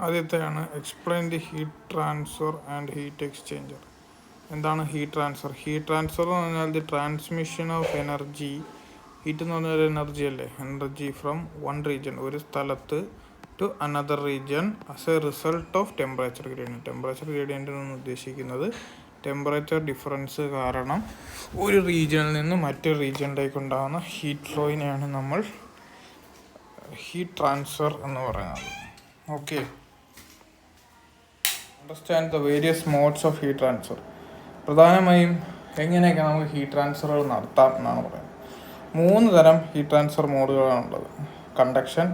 ആദ്യത്തെയാണ് explain the heat transfer and heat exchanger. എന്താണ് heat transfer? Heat transfer എന്ന് പറഞ്ഞാൽ the transmission of energy. Heat എന്ന് പറഞ്ഞാൽ energy അല്ലേ, എനർജി ഫ്രം വൺ റീജിയൻ, ഒരു സ്ഥലത്ത്, to another region as a result of temperature gradient. Temperature gradient എന്ന് ഉദ്ദേശിക്കുന്നത് ടെമ്പറേച്ചർ ഡിഫറൻസ് കാരണം ഒരു റീജിയനിൽ നിന്ന് മറ്റൊരു റീജിയനിലേക്ക് ഉണ്ടാകുന്ന ഹീറ്റ് ഫ്ലോയിനെയാണ് നമ്മൾ ഹീറ്റ് ട്രാൻസ്ഫർ എന്ന് പറയുന്നത്. Okay, understand the various modes of heat transfer. പ്രധാനമായും എങ്ങനെയൊക്കെ നമുക്ക് ഹീറ്റ് ട്രാൻസ്ഫറുകൾ നടത്താം എന്നാണ് പറയുന്നത്. 3 തരം ഹീറ്റ് ട്രാൻസ്ഫർ മോഡുകളാണുള്ളത്: കണ്ടക്ഷൻ,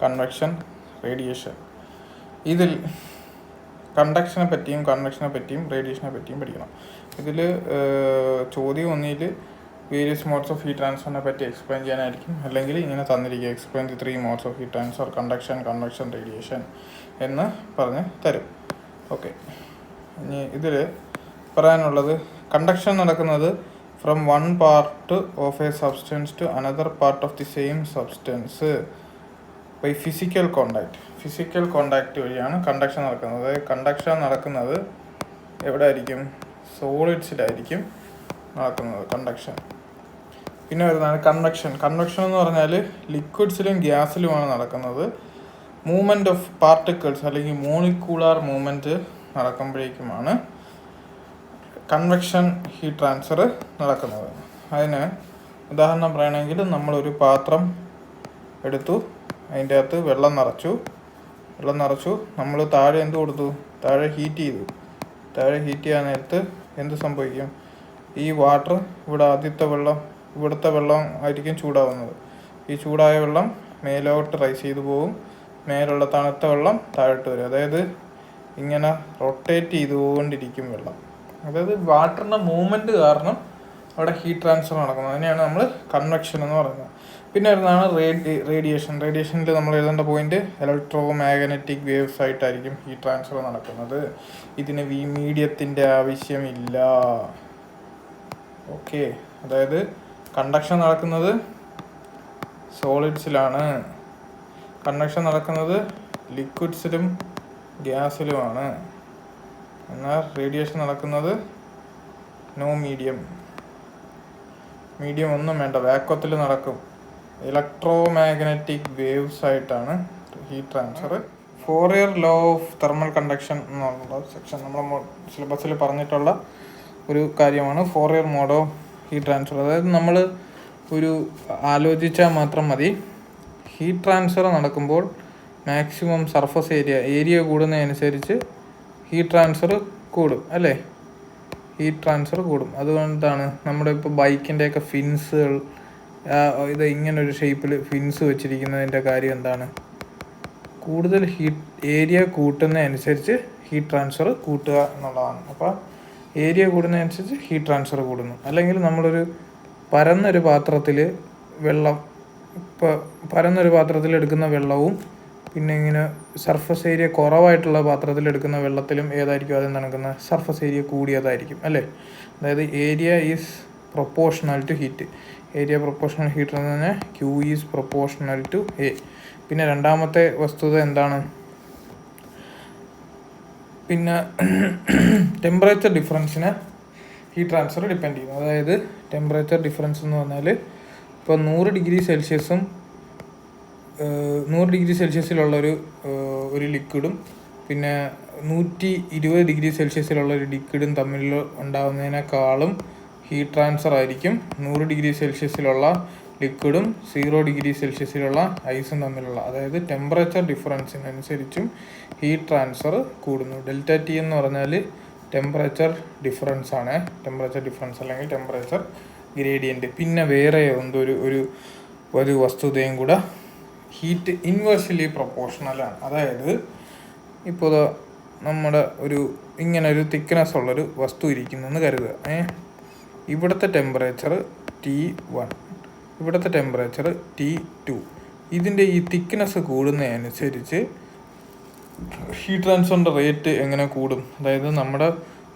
കൺവെക്ഷൻ, റേഡിയേഷൻ. ഇതിൽ കണ്ടക്ഷനെ പറ്റിയും കൺവെക്ഷനെ പറ്റിയും റേഡിയേഷനെ പറ്റിയും പഠിക്കണം. ഇതിൽ ചോദ്യം ഒന്നിൽ വേരിയസ് മോഡ്സ് ഓഫ് ഹീറ്റ് ട്രാൻസ്ഫറിനെ പറ്റി എക്സ്പ്ലെയിൻ ചെയ്യാനായിരിക്കും, അല്ലെങ്കിൽ ഇങ്ങനെ തന്നിരിക്കുക explain the 3 modes of heat transfer, conduction, convection, radiation എന്ന് പറഞ്ഞ് തരും. ഓക്കെ, ഇനി ഇതിൽ പറയാനുള്ളത്, കണ്ടക്ഷൻ നടക്കുന്നത് from one part of a substance to another part of the same substance by physical contact. Physical contact വഴിയാണ് കണ്ടക്ഷൻ നടക്കുന്നത്. കണ്ടക്ഷൻ നടക്കുന്നത് എവിടെ ആയിരിക്കും? സോളിഡ്സിലായിരിക്കും നടക്കുന്നത് കണ്ടക്ഷൻ. പിന്നെ വരുന്നതാണ് കൺവെക്ഷൻ. കൺവെക്ഷൻ എന്ന് പറഞ്ഞാൽ ലിക്വിഡ്സിലും ഗ്യാസിലുമാണ് നടക്കുന്നത്. മൂവ്മെൻറ്റ് ഓഫ് പാർട്ടിക്കിൾസ് അല്ലെങ്കിൽ മോളിക്യൂളാർ മൂവ്മെൻറ്റ് നടക്കുമ്പോഴേക്കുമാണ് കൺവെക്ഷൻ ഹീറ്റ് ട്രാൻസ്ഫർ നടക്കുന്നത്. അതിന് ഉദാഹരണം പറയുകയാണെങ്കിൽ, നമ്മളൊരു പാത്രം എടുത്തു, അതിൻ്റെ അകത്ത് വെള്ളം നിറച്ചു, നമ്മൾ താഴെ എന്ത് കൊടുത്തു? താഴെ ഹീറ്റ് ചെയ്തു. താഴെ ഹീറ്റ് ചെയ്യാൻ നേരത്ത് എന്ത് സംഭവിക്കും? ഈ വാട്ടർ ഇവിടുത്തെ വെള്ളം ആയിരിക്കും ചൂടാവുന്നത്. ഈ ചൂടായ വെള്ളം മേലോട്ട് റൈസ് ചെയ്തു പോകും, മേലുള്ള തണുത്ത വെള്ളം താഴോട്ട് വരും. അതായത് ഇങ്ങനെ റൊട്ടേറ്റ് ചെയ്തുകൊണ്ടിരിക്കും വെള്ളം. അതായത് വാട്ടറിൻ്റെ മൂവ്മെൻറ്റ് കാരണം അവിടെ ഹീറ്റ് ട്രാൻസ്ഫർ നടക്കുന്നത്. അതിനെയാണ് നമ്മൾ കൺവെക്ഷൻ എന്ന് പറയുന്നത്. പിന്നെ വരുന്നതാണ് റേഡിയേഷൻ. റേഡിയേഷനിൽ നമ്മൾ എഴുതേണ്ട പോയിന്റ്, ഇലക്ട്രോ മാഗ്നറ്റിക് വേവ്സ് ആയിട്ടായിരിക്കും ഹീറ്റ് ട്രാൻസ്ഫർ നടക്കുന്നത്. ഇതിന് മീഡിയത്തിൻ്റെ ആവശ്യമില്ല. ഓക്കെ, അതായത് കണ്ടക്ഷൻ നടക്കുന്നത് സോളിഡ്സിലാണ്, കൺവെക്ഷൻ നടക്കുന്നത് ലിക്വിഡ്സിലും ഗ്യാസിലുമാണ്. എന്നാൽ റേഡിയേഷൻ നടക്കുന്നത് നോ മീഡിയം ഒന്നും വേണ്ട, വാക്വത്തിൽ നടക്കും. ഇലക്ട്രോ മാഗ്നറ്റിക് വേവ്സ് ആയിട്ടാണ് heat transfer. Fourier law of thermal conduction എന്നുള്ള സെക്ഷൻ നമ്മുടെ സിലബസിൽ പറഞ്ഞിട്ടുള്ള ഒരു കാര്യമാണ് Fourier mode of heat transfer. അതായത് നമ്മൾ ഒരു ആലോചിച്ചാൽ മാത്രം മതി, ഹീറ്റ് ട്രാൻസ്ഫർ നടക്കുമ്പോൾ മാക്സിമം സർഫസ് ഏരിയ കൂടുന്നതനുസരിച്ച് ഹീറ്റ് ട്രാൻസ്ഫർ കൂടും അല്ലേ? ഹീറ്റ് ട്രാൻസ്ഫർ കൂടും. അതുകൊണ്ടാണ് നമ്മുടെ ഇപ്പോൾ ബൈക്കിൻ്റെയൊക്കെ ഫിൻസുകൾ ഇത് ഇങ്ങനൊരു ഷേപ്പിൽ ഫിൻസ് വെച്ചിരിക്കുന്നതിൻ്റെ കാര്യം എന്താണ്? കൂടുതൽ ഏരിയ കൂട്ടുന്നതനുസരിച്ച് ഹീറ്റ് ട്രാൻസ്ഫർ കൂട്ടുക എന്നുള്ളതാണ്. അപ്പോൾ ഏരിയ കൂടുന്നതനുസരിച്ച് ഹീറ്റ് ട്രാൻസ്ഫർ കൂടുന്നു. അല്ലെങ്കിൽ നമ്മളൊരു പരന്നൊരു പാത്രത്തിൽ എടുക്കുന്ന വെള്ളവും പിന്നെ ഇങ്ങനെ സർഫസ് ഏരിയ കുറവായിട്ടുള്ള പാത്രത്തിൽ എടുക്കുന്ന വെള്ളത്തിലും ഏതായിരിക്കും ആദ്യം നടക്കുന്നത്? സർഫസ് ഏരിയ കൂടിയതായിരിക്കും അല്ലേ? അതായത് area is proportional to heat. Area proportional heat എന്ന് പറഞ്ഞാൽ Q is proportional to A. പിന്നെ രണ്ടാമത്തെ വസ്തുത എന്താണ്? പിന്നെ ടെമ്പറേച്ചർ ഡിഫറൻസിനെ ഹീറ്റ് ട്രാൻസ്ഫർ ഡിപ്പെൻഡ് ചെയ്യും. അതായത് ടെമ്പറേച്ചർ ഡിഫറൻസ് എന്ന് പറഞ്ഞാൽ ഇപ്പോൾ 100 ഡിഗ്രി സെൽഷ്യസിലുള്ള ഒരു ലിക്വിഡും പിന്നെ 120 ഡിഗ്രി സെൽഷ്യസിലുള്ള ഒരു ലിക്വിഡും തമ്മിൽ ഉണ്ടാകുന്നതിനേക്കാളും ഹീറ്റ് ട്രാൻസ്ഫർ ആയിരിക്കും 100 ഡിഗ്രി സെൽഷ്യസിലുള്ള ലിക്വിഡും 0 ഡിഗ്രി സെൽഷ്യസിലുള്ള ഐസും തമ്മിലുള്ള. അതായത് ടെമ്പറേച്ചർ ഡിഫറൻസിനനുസരിച്ചും ഹീറ്റ് ട്രാൻസ്ഫർ കൂടുന്നു. ΔT എന്ന് പറഞ്ഞാൽ ടെമ്പറേച്ചർ ഡിഫറൻസ് ആണ്, ടെമ്പറേച്ചർ ഡിഫറൻസ് അല്ലെങ്കിൽ ടെമ്പറേച്ചർ ഗ്രേഡിയൻറ്റ്. പിന്നെ വേറെ ഒരു വസ്തുതയും കൂടെ, ഹീറ്റ് ഇൻവേഴ്സ്ലി പ്രൊപ്പോർഷണലാണ്. അതായത് ഇപ്പോൾ നമ്മുടെ ഇങ്ങനൊരു തിക്നെസ് ഉള്ളൊരു വസ്തു ഇരിക്കുന്നെന്ന് കരുതുക. ഇവിടുത്തെ ടെമ്പറേച്ചർ T1, ഇവിടുത്തെ ടെമ്പറേച്ചർ T2. ഇതിൻ്റെ ഈ തിക്നെസ് കൂടുന്നതനുസരിച്ച് ഹീറ്റ് ട്രാൻസ്ഫറിൻ്റെ റേറ്റ് എങ്ങനെ കൂടും? അതായത് നമ്മുടെ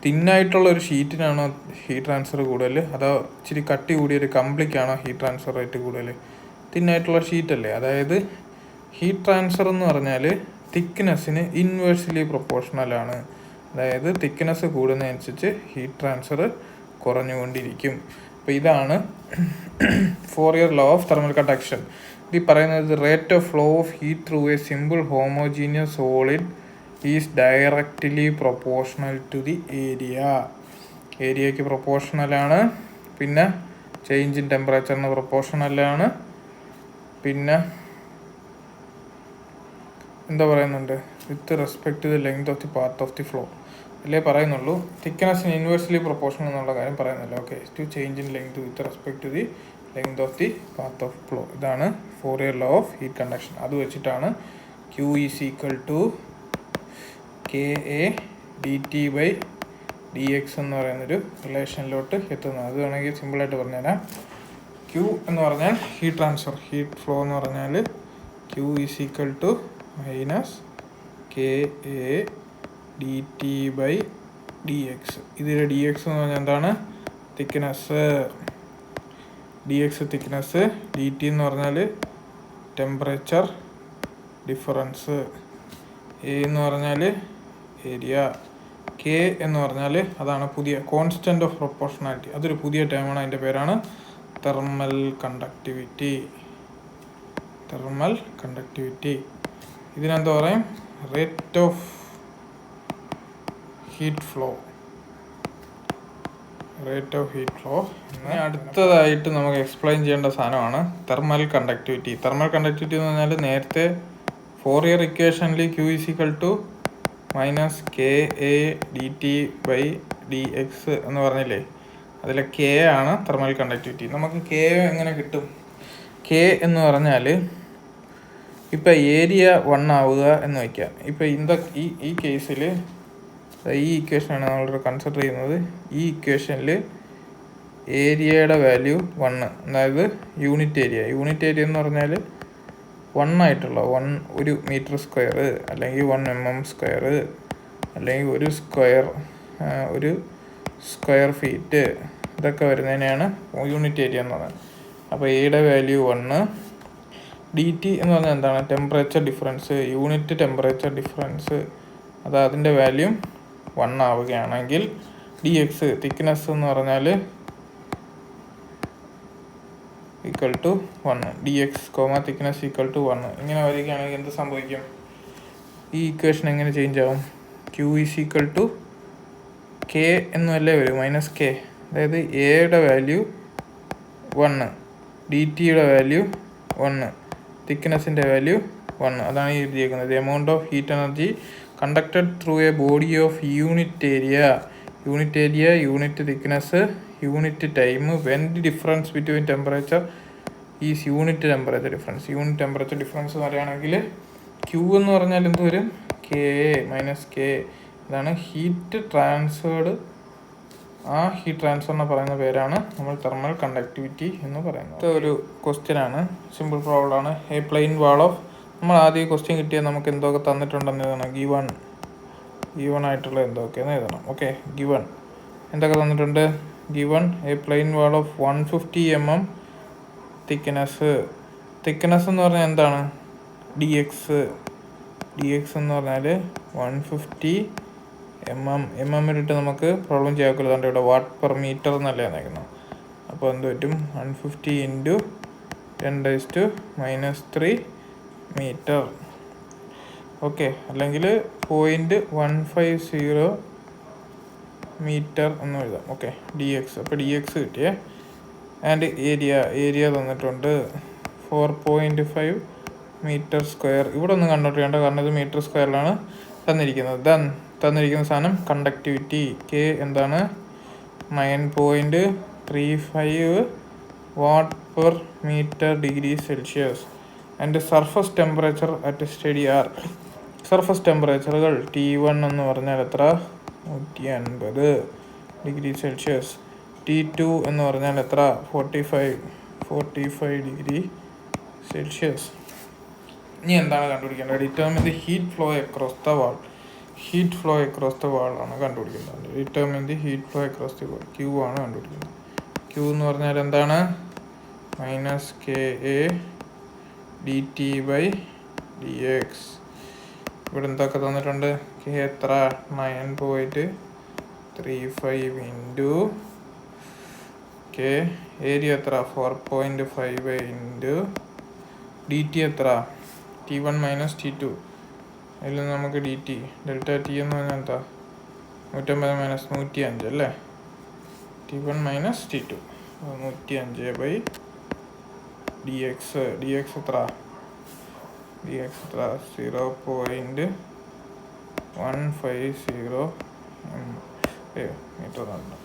തിന്നായിട്ടുള്ള ഒരു ഷീറ്റിനാണോ ഹീറ്റ് ട്രാൻസ്ഫർ കൂടുതൽ, അതോ ഇച്ചിരി കട്ടി കൂടിയൊരു കമ്പിളിക്കാണോ ഹീറ്റ് ട്രാൻസ്ഫർ റേറ്റ് കൂടുതൽ? തിന്നായിട്ടുള്ള ഷീറ്റല്ലേ. അതായത് ഹീറ്റ് ട്രാൻസ്ഫർ എന്ന് പറഞ്ഞാൽ തിക്നെസ്സിന് ഇൻവേഴ്സ്ലി പ്രൊപ്പോർഷണലാണ്. അതായത് തിക്നെസ് കൂടുന്നതനുസരിച്ച് ഹീറ്റ് ട്രാൻസ്ഫർ കുറഞ്ഞുകൊണ്ടിരിക്കും. അപ്പോൾ ഇതാണ് Fourier law of thermal conduction. ഇത് പറയുന്നത് rate of flow of heat through a simple homogeneous solid is directly proportional to the ഏരിയയ്ക്ക് പ്രൊപ്പോർഷണലാണ്. പിന്നെ ചേഞ്ച് ഇൻ ടെമ്പറേച്ചറിന് പ്രൊപ്പോർഷണലാണ്. പിന്നെ എന്താ പറയുന്നുണ്ട്, with respect to the length of the path of the flow അല്ലേ പറയുന്നുള്ളൂ. തിക്നെസ്സിന് ഇൻവേഴ്സ്ലി പ്രൊപ്പോർഷണൽ എന്നുള്ള കാര്യം പറയുന്നില്ല. Okay, to change in length with respect to the length of the path of flow. ഇതാണ് Fourier law of heat conduction. അത് വെച്ചിട്ടാണ് Q is equal to KA dt by dx എന്ന് പറയുന്നൊരു റിലേഷനിലോട്ട് എത്തുന്നത്. അത് വേണമെങ്കിൽ സിമ്പിളായിട്ട് പറഞ്ഞുതരാം. Q എന്ന് പറഞ്ഞാൽ ഹീറ്റ് ട്രാൻസ്ഫർ, ഹീറ്റ് ഫ്ലോ എന്ന് പറഞ്ഞാൽ Q is equal to minus KA dt by dx. ഇതിൽ dx എന്ന് പറഞ്ഞാൽ എന്താണ്? തിക്നെസ്. dx തിക്നെസ്, dt എന്ന് പറഞ്ഞാൽ ടെമ്പറേച്ചർ ഡിഫറൻസ്, A എന്ന് പറഞ്ഞാൽ ഏരിയ, K എന്ന് പറഞ്ഞാൽ അതാണ് പുതിയ കോൺസ്റ്റന്റ് ഓഫ് പ്രൊപ്പോർഷണാലിറ്റി. അതൊരു പുതിയ ടേമാണ്. അതിൻ്റെ പേരാണ് തെർമൽ കണ്ടക്ടിവിറ്റി. Thermal conductivity. ഇതിനെന്താ പറയും? Rate of heat flow. Rate of heat flow. അടുത്തതായിട്ട് നമുക്ക് എക്സ്പ്ലെയിൻ ചെയ്യേണ്ട സാധനമാണ് തെർമൽ കണ്ടക്ടിവിറ്റി. തെർമൽ കണ്ടക്ടിവിറ്റി എന്ന് പറഞ്ഞാൽ നേരത്തെ ഫോറിയർ ഇക്വേഷനിൽ Q is equal to minus KA dt by dx എന്ന് പറഞ്ഞില്ലേ, അതിൽ K ആണ് തെർമൽ കണ്ടക്ടിവിറ്റി. നമുക്ക് K എങ്ങനെ കിട്ടും? K എന്ന് പറഞ്ഞാൽ ഇപ്പം ഏരിയ 1 ആവുക എന്ന് വയ്ക്കാം. ഇപ്പം ഈ കേസിൽ ഈ ഇക്വേഷനാണ് നമ്മൾ കൺസിഡർ ചെയ്യുന്നത്. ഈ ഇക്വേഷനിൽ ഏരിയയുടെ വാല്യൂ 1, അതായത് യൂണിറ്റ് ഏരിയ എന്ന് പറഞ്ഞാൽ 1 ആയിട്ടുള്ള 1 മീറ്റർ സ്ക്വയർ അല്ലെങ്കിൽ 1 mm സ്ക്വയർ അല്ലെങ്കിൽ ഒരു സ്ക്വയർ ഫീറ്റ്, ഇതൊക്കെ വരുന്നതിനെയാണ് യൂണിറ്റ് ഏരിയ എന്ന് പറയുന്നത്. അപ്പോൾ എയുടെ വാല്യൂ 1, dt എന്ന് പറഞ്ഞാൽ എന്താണ്? Temperature difference, unit temperature difference. അത് അതിൻ്റെ വാല്യൂ 1 ആവുകയാണെങ്കിൽ dx തിക്നെസ് എന്ന് പറഞ്ഞാൽ equal to 1, dx, thickness equal to 1. ഇങ്ങനെ വരികയാണെങ്കിൽ എന്ത് സംഭവിക്കും? ഈ ഇക്വേഷൻ എങ്ങനെ ചേഞ്ച് ആവും? Q is equal to K എന്നല്ലേ വരും, മൈനസ് K. അതായത് എയുടെ വാല്യൂ 1, ഡിറ്റിയുടെ വാല്യൂ 1, തിക്നെസ്സിൻ്റെ വാല്യൂ 1. അതാണ് ഈ എഴുതിയിരിക്കുന്നത്. Amount of heat energy conducted through a body of unit area, unit thickness, unit time, when the difference between temperature is unit temperature difference. Unit temperature difference എന്ന് പറയുകയാണെങ്കിൽ Q എന്ന് പറഞ്ഞാൽ എന്ത് വരും? KA minus K. ഇതാണ് heat transferred. ആ ഹീറ്റ് ട്രാൻസ്ഫറിനെ പറയുന്ന പേരാണ് നമ്മൾ തെർമൽ കണ്ടക്ടിവിറ്റി എന്ന് പറയുന്നത്. ഇത് ഒരു ക്വസ്റ്റ്യനാണ്, സിമ്പിൾ പ്രോബ്ലമാണ്. എ പ്ലെയിൻ വാൾ ഓഫ്, നമ്മൾ ആദ്യം ക്വസ്റ്റ്യൻ കിട്ടിയാൽ നമുക്ക് എന്തൊക്കെ തന്നിട്ടുണ്ടെന്ന് എഴുതണം. ഗിവൺ ആയിട്ടുള്ള എന്തൊക്കെയെന്ന് എഴുതണം. ഓക്കെ, ഗിവൺ എന്തൊക്കെ തന്നിട്ടുണ്ട്? Given a plane wall of 150 mm thickness എന്ന് പറഞ്ഞാൽ എന്താണ്? dx എന്ന് പറഞ്ഞാൽ 150 mm ഇട്ട് നമുക്ക് പ്രോബ്ലം ചെയ്യാൻ ഇവിടെ വാട്ട് പെർ മീറ്റർ എന്നല്ലേ നിൽക്കുന്നത്. അപ്പോൾ എന്ത് പറ്റും? 150 ഇൻറ്റു 10⁻³ മീറ്റർ. ഓക്കെ, അല്ലെങ്കിൽ 0.150 മീറ്റർ എന്ന് എഴുതാം. Okay, dx. അപ്പോൾ dx കിട്ടിയേ. ആൻഡ് ഏരിയ തന്നിട്ടുണ്ട് 4.5 മീറ്റർ സ്ക്വയർ. ഇവിടെ ഒന്നും കണ്ടോട്ട് വേണ്ട, കാരണം ഇത് മീറ്റർ സ്ക്വയറിലാണ് തന്നിരിക്കുന്നത്. തന്നിരിക്കുന്ന സാധനം കണ്ടക്ടിവിറ്റി K എന്താണ്? 9.35 watt per metre degree Celsius. And surface temperature at steady are. Surface ടെമ്പറേച്ചറുകൾ T1 എന്ന് പറഞ്ഞാൽ എത്ര? 150 ഡിഗ്രി സെൽഷ്യസ്. T2 എന്ന് പറഞ്ഞാൽ എത്ര? 45 ഡിഗ്രി സെൽഷ്യസ്. ഇനി എന്താണ് കണ്ടുപിടിക്കേണ്ടത്? Determine the heat flow across the wall. Heat flow across the wall ആണ് കണ്ടുപിടിക്കേണ്ടത്. Determine the heat flow across the wall. Q ആണ് കണ്ടുപിടിക്കുന്നത്. Q എന്ന് പറഞ്ഞാൽ എന്താണ്? -KA dt by dx. ഇവിടെ എന്തൊക്കെ തന്നിട്ടുണ്ട്? കെ എത്ര? 9.35 ഇൻറ്റു കെ ഏരിയ എത്ര? 4.5 ഇൻറ്റു ഡി ടി എത്ര? T1 minus T2. അതിൽ നിന്ന് നമുക്ക് ഡി ടി ഡെൽറ്റ ടി എന്ന് പറഞ്ഞാൽ എന്താ? 150 മൈനസ് 105 അല്ലേ? T1 minus T2 105 D X. D X എത്ര? 0.150 മീറ്റർ ആണ്.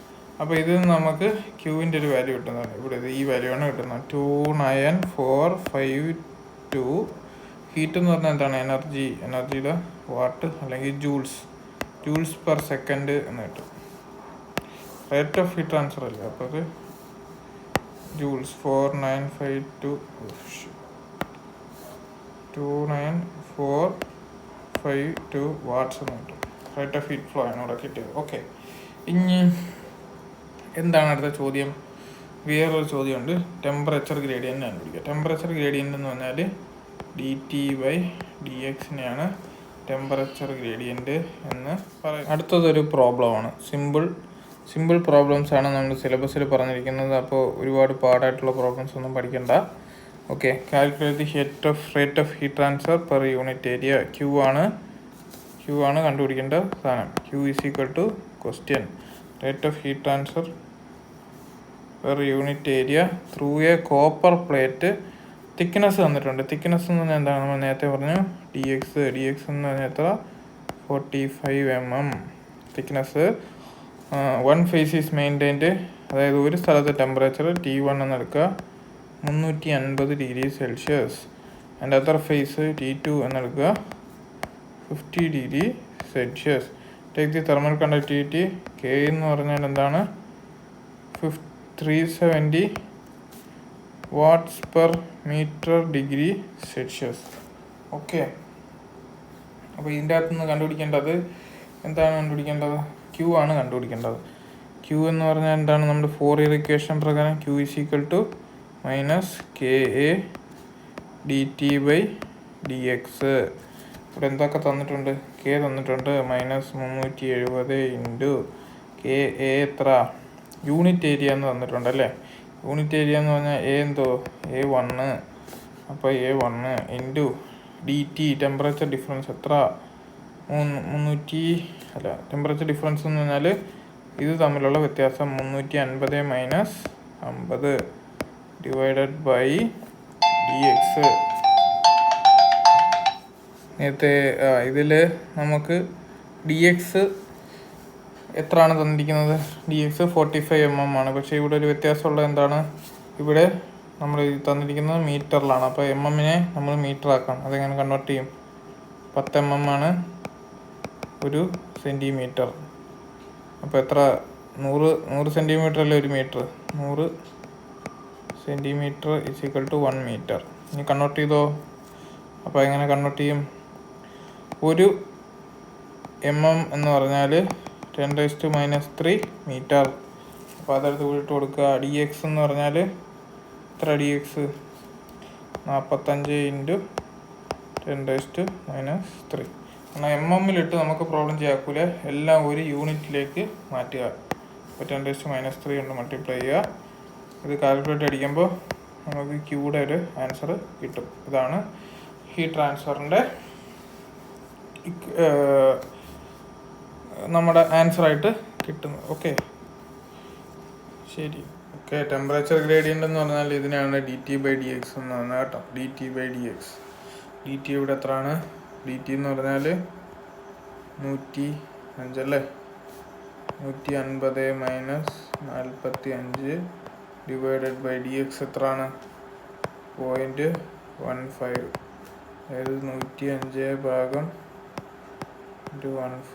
അപ്പോൾ ഇതിൽ നിന്ന് നമുക്ക് ക്യൂവിൻ്റെ ഒരു വാല്യൂ കിട്ടുന്നതാണ്. ഇവിടെ ഈ വാല്യൂ ആണ് കിട്ടുന്നത് 29452. ഹീറ്റ് എന്ന് പറഞ്ഞാൽ എന്താണ്? എനർജിയുടെ വാട്ട് അല്ലെങ്കിൽ ജൂൾസ് പെർ സെക്കൻഡ് എന്ന് കിട്ടും. റേറ്റ് ഓഫ് ഹീറ്റ് ട്രാൻസ്ഫർ അല്ലേ, അപ്പോൾ അത് ജൂൾസ് 29452 വാട്ട്സ് എന്ന് കിട്ടും. റേറ്റ് ഓഫ് ഹീറ്റ് ഫ്ലോ ആണ് ഇവിടെ കിട്ടിയത്. ഓക്കെ, ഇനി എന്താണ് അടുത്ത ചോദ്യം? വേറൊരു ചോദ്യമുണ്ട്. ടെമ്പറേച്ചർ ഗ്രേഡിയൻ്റ് കണ്ടുപിടിക്കുക. ടെമ്പറേച്ചർ ഗ്രേഡിയൻ്റ് എന്ന് പറഞ്ഞാൽ ഡി ടി ബൈ ഡി എക്സിനെയാണ് ടെമ്പറേച്ചർ ഗ്രേഡിയൻ്റ് എന്ന് പറയും. അടുത്തതൊരു പ്രോബ്ലമാണ്. സിമ്പിൾ പ്രോബ്ലംസ് ആണ് നമ്മൾ സിലബസിൽ പറഞ്ഞിരിക്കുന്നത്. അപ്പോൾ ഒരുപാട് പാടായിട്ടുള്ള പ്രോബ്ലംസ് ഒന്നും പഠിക്കണ്ട. Okay, calculate the rate of heat transfer per unit area. Q ആണ് കണ്ടുപിടിക്കേണ്ട സാധനം. Q is equal to question rate of heat transfer per unit area through a copper plate. Thickness തന്നിട്ടുണ്ട്. തിക്നെസ് എന്ന് പറഞ്ഞാൽ എന്താണ്? നമ്മൾ നേരത്തെ പറഞ്ഞു ഡി എക്സ് എന്ന് പറഞ്ഞാൽ എത്ര? 45 mm thickness. 1 face is maintained. അതായത് ഒരു സ്ഥലത്തെ ടെമ്പറേച്ചർ T1 എന്ന് എടുക്കുക 350 degree Celsius. And other face T2 എന്നെടുക്കുക 50 degree Celsius. Take the thermal conductivity. K എന്ന് പറഞ്ഞാൽ എന്താണ്? 370 watts per metre degree Celsius. Okay, അപ്പോൾ ഇതിൻ്റെ അകത്ത് നിന്ന് കണ്ടുപിടിക്കേണ്ടത് എന്താണ്? ക്യൂ ആണ് കണ്ടുപിടിക്കേണ്ടത്. ക്യൂ എന്ന് പറഞ്ഞാൽ എന്താണ്? നമ്മുടെ ഫോറിയർ ഇക്വേഷൻ പ്രകാരം Q is equal to minus K A D T by D X. ഇവിടെ എന്തൊക്കെ തന്നിട്ടുണ്ട്? കെ തന്നിട്ടുണ്ട് -370 ഇൻറ്റു കെ എ എത്ര? യൂണിറ്റ് ഏരിയ എന്ന് തന്നിട്ടുണ്ട് അല്ലേ? യൂണിറ്റ് ഏരിയ എന്ന് പറഞ്ഞാൽ A1. അപ്പോൾ A1 into D T temperature difference എത്ര? 300 ടെമ്പറേച്ചർ ഡിഫറൻസ് എന്ന് പറഞ്ഞാൽ ഇത് തമ്മിലുള്ള വ്യത്യാസം 350 minus 50 divided by D X. നേരത്തെ ഇതിൽ നമുക്ക് ഡി എക്സ് എത്രയാണ് തന്നിരിക്കുന്നത്? ഡി എക്സ് 45 mm ആണ്. പക്ഷേ ഇവിടെ ഒരു വ്യത്യാസമുള്ളത് എന്താണ്? ഇവിടെ നമ്മൾ തന്നിരിക്കുന്നത് മീറ്ററിലാണ്. അപ്പോൾ എമ്മിനെ നമ്മൾ മീറ്റർ ആക്കാം. അതെങ്ങനെ കൺവേർട്ട് ചെയ്യും? 10 mm ആണ് ഒരു സെൻറ്റിമീറ്റർ. അപ്പോൾ എത്ര? 100 സെൻറ്റിമീറ്റർ അല്ലേ ഒരു metre? 100 centimetre is equal to 1 metre. ഇനി കൺവേർട്ട് ചെയ്തോ? അപ്പോൾ എങ്ങനെ കൺവേർട്ട് ചെയ്യും? ഒരു mm എന്ന് പറഞ്ഞാൽ 10⁻³ മീറ്റർ. അപ്പോൾ അതെടുത്ത് വിട്ട് കൊടുക്കുക. ഡി എക്സ് എന്ന് പറഞ്ഞാൽ എത്ര? ഡി എക്സ് 45 ഇൻറ്റു 10⁻³ കാരണം MM-ലിട്ട് നമുക്ക് പ്രോബ്ലം ചെയ്യാക്കൂല. എല്ലാം ഒരു യൂണിറ്റിലേക്ക് മാറ്റുക. അപ്പോൾ 10⁻³ കൊണ്ട് മൾട്ടിപ്ലൈ ചെയ്യുക. ഇത് കാൽക്കുലേറ്റ് അടിക്കുമ്പോൾ നമുക്ക് ക്യൂയുടെ ഒരു ആൻസർ കിട്ടും. ഇതാണ് ഹീറ്റ് ട്രാൻസ്ഫറിൻ്റെ നമ്മുടെ ആൻസറായിട്ട് കിട്ടുന്നത്. ഓക്കെ, ശരി. ഓക്കെ, ടെമ്പറേച്ചർ ഗ്രേഡിയൻ്റ് എന്ന് പറഞ്ഞാൽ ഇതിനാണ് D T by D X എന്ന് പറഞ്ഞാൽ കേട്ടോ. D T by D X. D T ഇവിടെ എത്രയാണ്? ഡി ടി എന്ന് പറഞ്ഞാൽ 105 അല്ലേ? 150 minus 45 divided by D X എത്രയാണ്? 0.15. അതായത് 105 ഭാഗം 15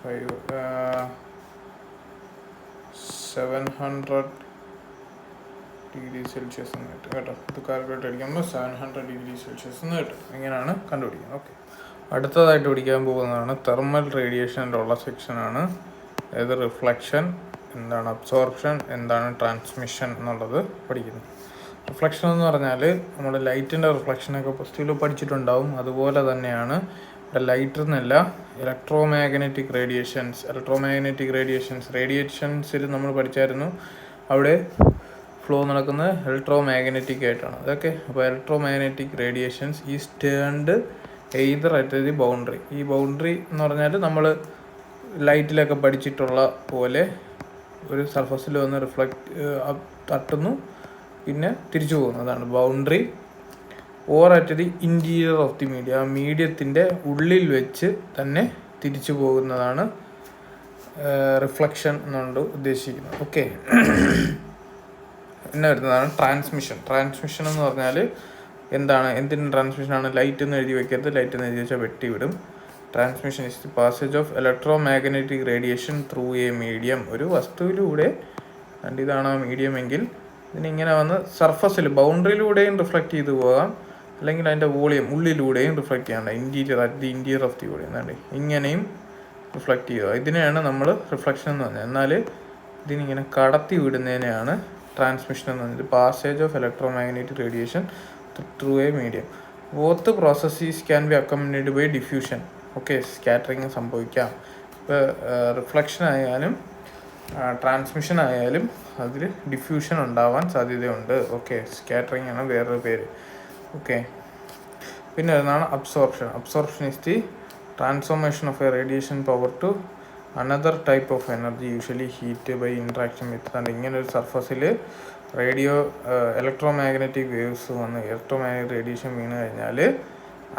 700 ഡിഗ്രി സെൽഷ്യസ് എന്ന് കിട്ടും കേട്ടോ. ഇത് കാൽക്കുലേറ്റ് അടിക്കുമ്പോൾ 700 ഡിഗ്രി സെൽഷ്യസ് എന്ന് കിട്ടും. ഇങ്ങനെയാണ് കണ്ടുപിടിക്കുന്നത്. ഓക്കെ, അടുത്തതായിട്ട് പഠിക്കാൻ പോകുന്നതാണ് തെർമൽ റേഡിയേഷൻ്റെ ഉള്ള സെക്ഷനാണ്. അതായത് റിഫ്ലക്ഷൻ എന്താണ്, അബ്സോർപ്ഷൻ എന്താണ്, ട്രാൻസ്മിഷൻ എന്നുള്ളത് പഠിക്കുന്നത്. റിഫ്ലക്ഷൻ എന്ന് പറഞ്ഞാൽ നമ്മൾ ലൈറ്റിൻ്റെ റിഫ്ലക്ഷനൊക്കെ ഫസ്റ്റിൽ പഠിച്ചിട്ടുണ്ടാവും. അതുപോലെ തന്നെയാണ് ലൈറ്റ് എന്നല്ല, ഇലക്ട്രോമാഗ്നറ്റിക് റേഡിയേഷൻസിൽ നമ്മൾ പഠിച്ചായിരുന്നു. അവിടെ ഫ്ലോ നടക്കുന്നത് ഇലക്ട്രോമാഗ്നറ്റിക് ആയിട്ടാണ്. അതൊക്കെ അപ്പോൾ electromagnetic radiations is turned either at the boundary. ഈ ബൗണ്ടറി എന്ന് പറഞ്ഞാൽ നമ്മൾ ലൈറ്റിലൊക്കെ പഠിച്ചിട്ടുള്ള പോലെ ഒരു സർഫസിൽ വന്ന് തട്ടുന്നു, പിന്നെ തിരിച്ചു പോകുന്നു. അതാണ് boundary. Or at the interior of the media, ആ മീഡിയത്തിൻ്റെ ഉള്ളിൽ വെച്ച് തന്നെ തിരിച്ചു പോകുന്നതാണ് റിഫ്ലക്ഷൻ എന്നുകൊണ്ട് ഉദ്ദേശിക്കുന്നത്. ഓക്കെ, പിന്നെ വരുന്നതാണ് ട്രാൻസ്മിഷൻ എന്ന് പറഞ്ഞാൽ എന്താണ്, എന്തിനും ട്രാൻസ്മിഷനാണ്. ലൈറ്റ് എന്ന് എഴുതി വെക്കരുത്, ലൈറ്റ് എന്ന് എഴുതി വെച്ചാൽ വെട്ടിവിടും. Transmission is the passage of electromagnetic radiation through a medium. ഒരു വസ്തുവിലൂടെ, ഇതാണ് ആ മീഡിയം എങ്കിൽ ഇതിനിങ്ങനെ വന്ന് സർഫസിൽ ബൗണ്ടറിയിലൂടെയും റിഫ്ലക്റ്റ് ചെയ്ത് പോകാം, അല്ലെങ്കിൽ അതിൻ്റെ വോളിയം ഉള്ളിലൂടെയും റിഫ്ലക്റ്റ് ചെയ്യാണ്ട് ഇൻറ്റീരിയർ ഓഫ് ദി വോളിയം എന്നാണ് ഇങ്ങനെയും റിഫ്ലക്റ്റ് ചെയ്യുക. ഇതിനെയാണ് നമ്മൾ റിഫ്ലക്ഷൻ എന്ന് പറഞ്ഞത്. എന്നാൽ ഇതിനിങ്ങനെ കടത്തി വിടുന്നതിനെയാണ് ട്രാൻസ്മിഷൻ എന്ന് പറഞ്ഞത്. Passage of electromagnetic radiation through a medium. Both processes can be accompanied by diffusion. Okay, scattering സംഭവിക്കാം. ഇപ്പോൾ റിഫ്ലക്ഷൻ ആയാലും ട്രാൻസ്മിഷൻ ആയാലും അതിൽ ഡിഫ്യൂഷൻ ഉണ്ടാവാൻ സാധ്യതയുണ്ട്. ഓക്കെ, സ്കാറ്ററിങ് ആണ് വേറൊരു പേര്. ഓക്കെ, പിന്നെ അതാണ് absorption is the transformation of a radiation power to another type of energy, usually heat by interaction with. ഇങ്ങനെ ഒരു സർഫസിൽ ഇലക്ട്രോമാഗ്നറ്റിക് വേവ്സ് വന്ന് ഇലക്ട്രോമാഗ്നറ്റിക് റേഡിയേഷൻ വീണ് കഴിഞ്ഞാൽ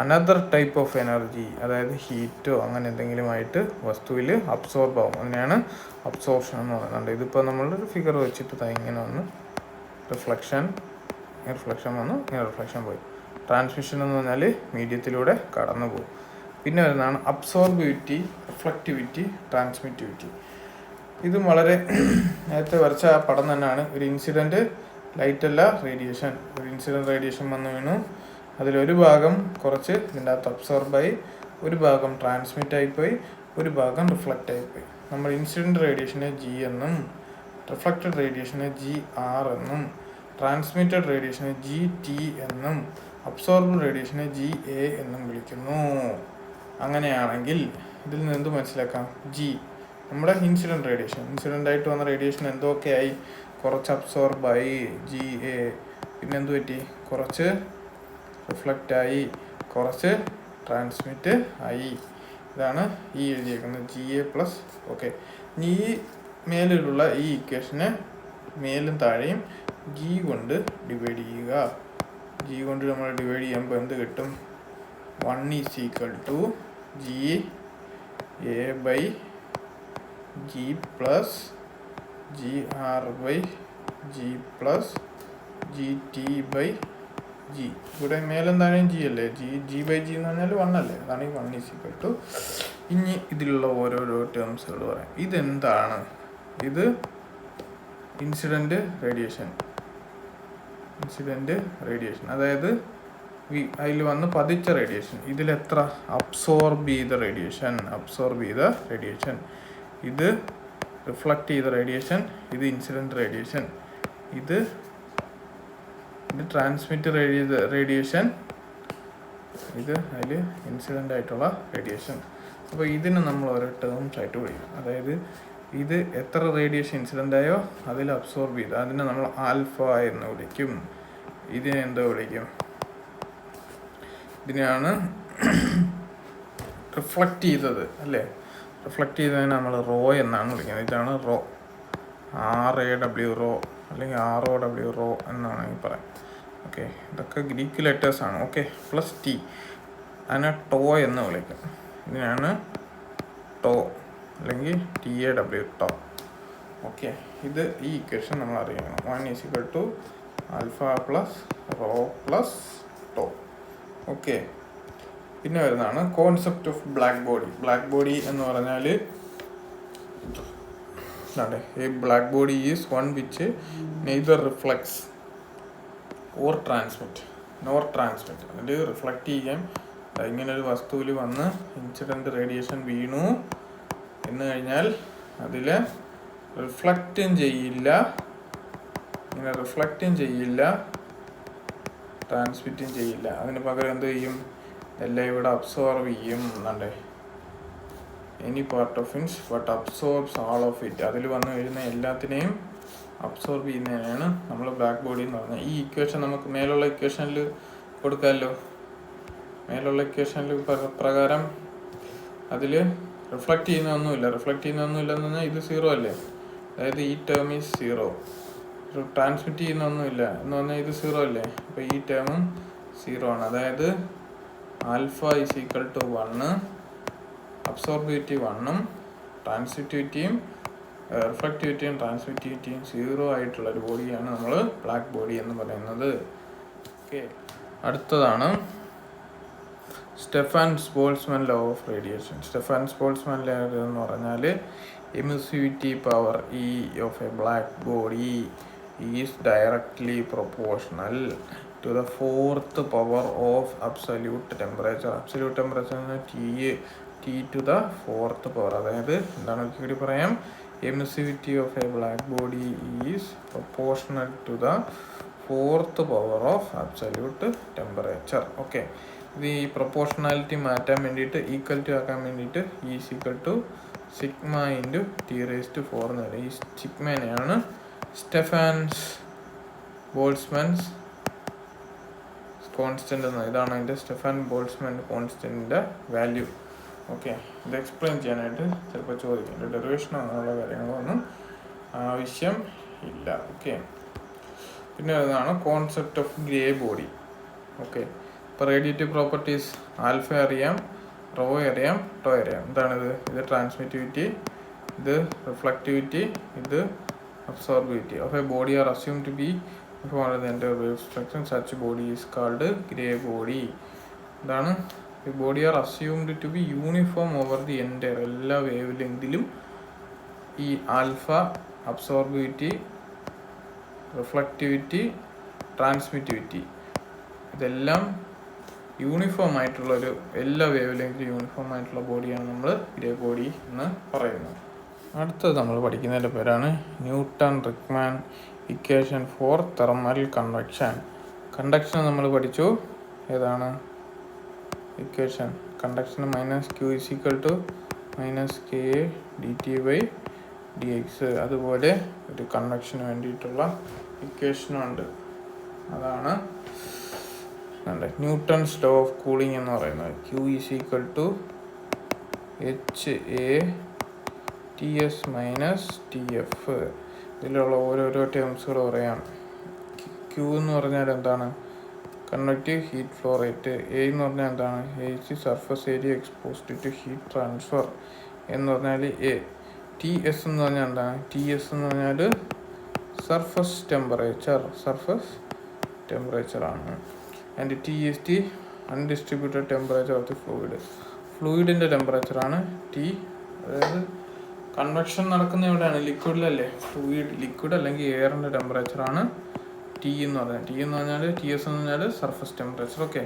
അനദർ ടൈപ്പ് ഓഫ് എനർജി, അതായത് ഹീറ്റോ അങ്ങനെ എന്തെങ്കിലുമായിട്ട് വസ്തുവിൽ അബ്സോർബ് ആവും. അതിനെയാണ് അബ്സോർപ്ഷൻ എന്ന് പറയുന്നത്. ഇതിപ്പോൾ നമ്മളൊരു ഫിഗർ വെച്ചിട്ട് ഇങ്ങനെ വന്ന് റിഫ്ലക്ഷൻ വന്നു, ഇങ്ങനെ റിഫ്ലക്ഷൻ പോയി. ട്രാൻസ്മിഷൻ എന്ന് പറഞ്ഞാൽ മീഡിയത്തിലൂടെ കടന്നു പോകും. പിന്നെ വരുന്നതാണ് അബ്സോർബിവിറ്റി, റിഫ്ലക്റ്റിവിറ്റി, ട്രാൻസ്മിറ്റിവിറ്റി. ഇതും വളരെ നേരത്തെ വരച്ച ആ പടം തന്നെയാണ്. ഒരു ഇൻസിഡൻറ്റ്, ലൈറ്റല്ല റേഡിയേഷൻ, ഒരു ഇൻസിഡൻറ്റ് റേഡിയേഷൻ വന്നു വീണു. അതിലൊരു ഭാഗം കുറച്ച് ഇതിൻ്റെ അകത്ത് അബ്സോർബായി, ഒരു ഭാഗം ട്രാൻസ്മിറ്റ് ആയിപ്പോയി, ഒരു ഭാഗം റിഫ്ലക്റ്റ് ആയിപ്പോയി. നമ്മൾ ഇൻസിഡൻറ്റ് റേഡിയേഷനെ ജി എന്നും, റിഫ്ലക്റ്റഡ് റേഡിയേഷനെ GR എന്നും, ട്രാൻസ്മിറ്റഡ് റേഡിയേഷനെ GT എന്നും, അബ്സോർബ്ഡ് റേഡിയേഷനെ GA എന്നും വിളിക്കുന്നു. അങ്ങനെയാണെങ്കിൽ ഇതിൽ നിന്ന് എന്ത് മനസ്സിലാക്കാം? ജി നമ്മുടെ ഇൻസിഡൻറ്റ് റേഡിയേഷൻ, ഇൻസിഡൻ്റായിട്ട് വന്ന റേഡിയേഷൻ എന്തൊക്കെയായി? കുറച്ച് അബ്സോർബായി GA, പിന്നെ എന്ത് പറ്റി? കുറച്ച് റിഫ്ലക്റ്റായി, കുറച്ച് ട്രാൻസ്മിറ്റ് ആയി. ഇതാണ് ഈ എഴുതിയേക്കുന്നത് GA+. ഓക്കെ, ഈ മേലിലുള്ള ഈ ഇക്വേഷന് മേലും താഴെയും G കൊണ്ട് ഡിവൈഡ് ചെയ്യുക. G കൊണ്ട് നമ്മൾ ഡിവൈഡ് ചെയ്യുമ്പോൾ എന്ത് കിട്ടും? 1 = GA/G + GR/G + GT/G. ഇവിടെ മേലും താഴെയും G അല്ലേ? G/G എന്ന് പറഞ്ഞാൽ 1 അല്ലേ? അതാണ് ഈ 1 = ഇനി ഇതിലുള്ള ഓരോരോ ടേംസുകൾ പറയാം. ഇതെന്താണ്? ഇത് ഇൻസിഡൻറ്റ് റേഡിയേഷൻ, അതായത് അതിൽ വന്ന് പതിച്ച റേഡിയേഷൻ. ഇതിലെത്ര? അബ്സോർബ് ചെയ്ത റേഡിയേഷൻ. ഇത് റിഫ്ലക്റ്റ് ചെയ്ത റേഡിയേഷൻ, ഇത് ഇൻസിഡൻറ്റ് റേഡിയേഷൻ, ഇത് ട്രാൻസ്മിറ്റ് റേഡിയേഷൻ, ഇത് അതിൽ ഇൻസിഡൻ്റ് ആയിട്ടുള്ള റേഡിയേഷൻ. അപ്പോൾ ഇതിന് നമ്മൾ ഓരോ ടേംസ് ആയിട്ട് വിളിക്കും. അതായത് ഇത് എത്ര റേഡിയേഷൻ ഇൻസിഡൻ്റ് ആയോ അതിൽ അബ്സോർബ് ചെയ്ത് അതിനെ നമ്മൾ ആൽഫ എന്ന് വിളിക്കും. ഇതിനെ എന്തോ വിളിക്കും? ഇതിനെയാണ് റിഫ്ലക്റ്റ് ചെയ്തത് അല്ലേ? റിഫ്ലക്റ്റ് ചെയ്തതിനെ നമ്മൾ റോ എന്നാണ് വിളിക്കുന്നത്. ഇതാണ് റോ, RAW റോ, അല്ലെങ്കിൽ ROW റോ എന്നാണ് ഈ പറയാം. ഓക്കെ, ഇതൊക്കെ ഗ്രീക്ക് ലെറ്റേഴ്സാണ്. ഓക്കെ, +T, അതിനെ ടോ എന്ന് വിളിക്കും. ഇതിനാണ് ടോ, അല്ലെങ്കിൽ TAW ടോ. ഓക്കെ, ഇത് ഈ ഇക്വേഷൻ നമ്മൾ അറിയണം. 1 = α + റോ + ടോ. ഓക്കെ, പിന്നെ വരുന്നതാണ് കോൺസെപ്റ്റ് ഓഫ് ബ്ലാക്ക് ബോഡി എന്ന് പറഞ്ഞാൽ a black body is one which neither reflects or transmit. അതിൽ റിഫ്ലക്റ്റ് ചെയ്യാൻ ഇങ്ങനെ ഒരു വസ്തുവിൽ വന്ന് ഇൻസിഡൻറ്റ് റേഡിയേഷൻ വീണു എന്ന് കഴിഞ്ഞാൽ അതിൽ റിഫ്ലക്റ്റും ചെയ്യില്ല, ട്രാൻസ്മിറ്റും ചെയ്യില്ല. അതിന് പകരം എന്ത് ചെയ്യും? എല്ലാം ഇവിടെ അബ്സോർവ് ചെയ്യും എന്നുണ്ടേ. എനി പാർട്ട് ഓഫ് ഇൻസ് but absorbs all of it. അതിൽ വന്നു കഴിയുന്ന എല്ലാത്തിനെയും അബ്സോർബ് ചെയ്യുന്നതിനാണ് നമ്മൾ ബ്ലാക്ക് ബോഡി എന്ന് പറഞ്ഞത്. ഈ ഇക്വേഷൻ നമുക്ക് മേലുള്ള ഇക്വേഷനിൽ കൊടുക്കാമല്ലോ. മേലുള്ള ഇക്വേഷനിൽ പ്രകാരം അതിൽ റിഫ്ലക്റ്റ് ചെയ്യുന്നൊന്നുമില്ല എന്ന് പറഞ്ഞാൽ ഇത് 0 അല്ലേ, അതായത് ഈ ടേം ഈസ് 0. ട്രാൻസ്മിറ്റ് ചെയ്യുന്നൊന്നുമില്ല എന്ന് പറഞ്ഞാൽ ഇത് 0 അല്ലേ, അപ്പോൾ ഈ ടേമും 0 ആണ്. അതായത് ആൽഫ ഈസ് ഈക്വൽ ടു 1, അബ്സോർബിവിറ്റി 1ഉം ട്രാൻസിറ്റിവിറ്റിയും റിഫ്ലക്റ്റിവിറ്റിയും ട്രാൻസ്മിറ്റിവിറ്റിയും 0 ആയിട്ടുള്ളൊരു ബോഡിയാണ് നമ്മൾ ബ്ലാക്ക് ബോഡി എന്ന് പറയുന്നത്. ഓക്കെ, അടുത്തതാണ് Stefan's Boltzmann law of radiation. Stefan's Boltzmann law എന്ന് പറഞ്ഞാൽ emissivity power E of a black body is directly proportional to the 4th power of absolute temperature. Absolute temperature T to the 4th power. അതായത് എന്താണ് കൂടി പറയാം, emissivity of a black body is proportional to the 4th power of absolute temperature. Okay, ഇത് ഈ proportionality മാറ്റാൻ വേണ്ടിയിട്ട് equal to ആക്കാൻ വേണ്ടിയിട്ട് is equal to sigma into T⁴ എന്ന് പറയും. ഈ സിഗ്മേനെയാണ് സ്റ്റെഫാൻസ് ബോൾട്ട്സ്മാൻസ് കോൺസ്റ്റൻ്റ് എന്ന്. ഇതാണ് അതിൻ്റെ സ്റ്റെഫാൻ ബോൾട്ട്സ്മാൻ കോൺസ്റ്റൻറ്റിൻ്റെ വാല്യൂ. ഓക്കെ, ഇത് എക്സ്പ്ലെയിൻ ചെയ്യാനായിട്ട് ചിലപ്പോൾ ചോദിക്കും. ഡെറിവേഷനോ അങ്ങനെയുള്ള കാര്യങ്ങളൊന്നും ആവശ്യം ഇല്ല. ഓക്കെ, പിന്നെ അതാണ് concept of grey body. Okay, ഇപ്പോൾ റേഡിയേറ്റീവ് പ്രോപ്പർട്ടീസ് ആൽഫ അറിയാം, റോ അറിയാം, ടോ അറിയാം. എന്താണിത്? ഇത് ട്രാൻസ്മിറ്റിവിറ്റി, ഇത് റിഫ്ലക്റ്റിവിറ്റി, ഇത് absorptivity of a body are assume to be such body is called grey body. ഇതാണ് ഈ body are assumed to be uniform over the entire, എല്ലാ വേവ് ലെങ്തിലും ഈ ആൽഫ, അബ്സോർബിവിറ്റി, റിഫ്ലക്റ്റിവിറ്റി, ട്രാൻസ്മിറ്റിവിറ്റി ഇതെല്ലാം യൂണിഫോം ആയിട്ടുള്ളൊരു, എല്ലാ വേവ് ലെങ്തിലും യൂണിഫോം ആയിട്ടുള്ള ബോഡിയാണ് നമ്മൾ ഗ്രേ ബോഡി എന്ന് പറയുന്നത്. അടുത്തത് നമ്മൾ പഠിക്കുന്നതിൻ്റെ പേരാണ് Newton Richmann equation for thermal conduction. Conduction നമ്മൾ പഠിച്ചു. ഏതാണ് equation? Conduction -Q - K dt/dx. അതുപോലെ ഒരു കണ്ടക്ഷന് വേണ്ടിയിട്ടുള്ള ഇക്വേഷനുണ്ട്. അതാണ് ന്യൂട്ടൺസ് ലോ ഓഫ് കൂളിംഗ് എന്ന് പറയുന്നത്. Q = HATS - TF. ഇതിലുള്ള ഓരോരോ ടേംസുകൾ പറയാം. Q എന്ന് പറഞ്ഞാൽ എന്താണ്? Conductive heat flow rate. A എന്ന് പറഞ്ഞാൽ എന്താണ്? H surface area exposed to heat transfer എന്ന് പറഞ്ഞാൽ A. TS എന്ന് പറഞ്ഞാൽ എന്താണ്? TS എന്ന് പറഞ്ഞാൽ സർഫസ് ടെമ്പറേച്ചർ ആണ്. And TST undistributed temperature of the ഫ്ലൂയിഡിൻ്റെ ടെമ്പറേച്ചറാണ് T. അതായത് കൺവെക്ഷൻ നടക്കുന്ന എവിടെയാണ്? ലിക്വിഡിലല്ലേ? ലിക്വിഡ് അല്ലെങ്കിൽ എയറിൻ്റെ ടെമ്പറേച്ചറാണ് T എന്ന് പറഞ്ഞാൽ. TS എന്ന് പറഞ്ഞാൽ surface temperature. Okay,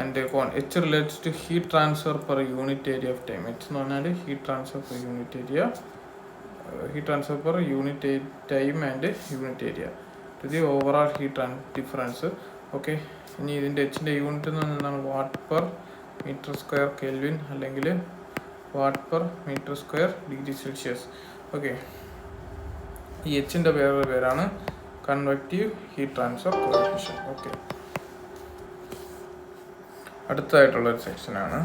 and H relates to heat transfer per unit area of time. H എന്ന് പറഞ്ഞാൽ heat transfer per unit time and unit area to the overall heat difference. Okay, ഇനി ഇതിൻ്റെ Hൻ്റെ unit എന്ന് പറഞ്ഞാൽ എന്താണ്? Watt per metre square kelvin അല്ലെങ്കിൽ watt per metre square degree Celsius. Okay, ഈ Hൻ്റെ വേറൊരു പേരാണ് convective heat transfer coefficient. Okay, അടുത്തതായിട്ടുള്ളൊരു സെക്ഷനാണ്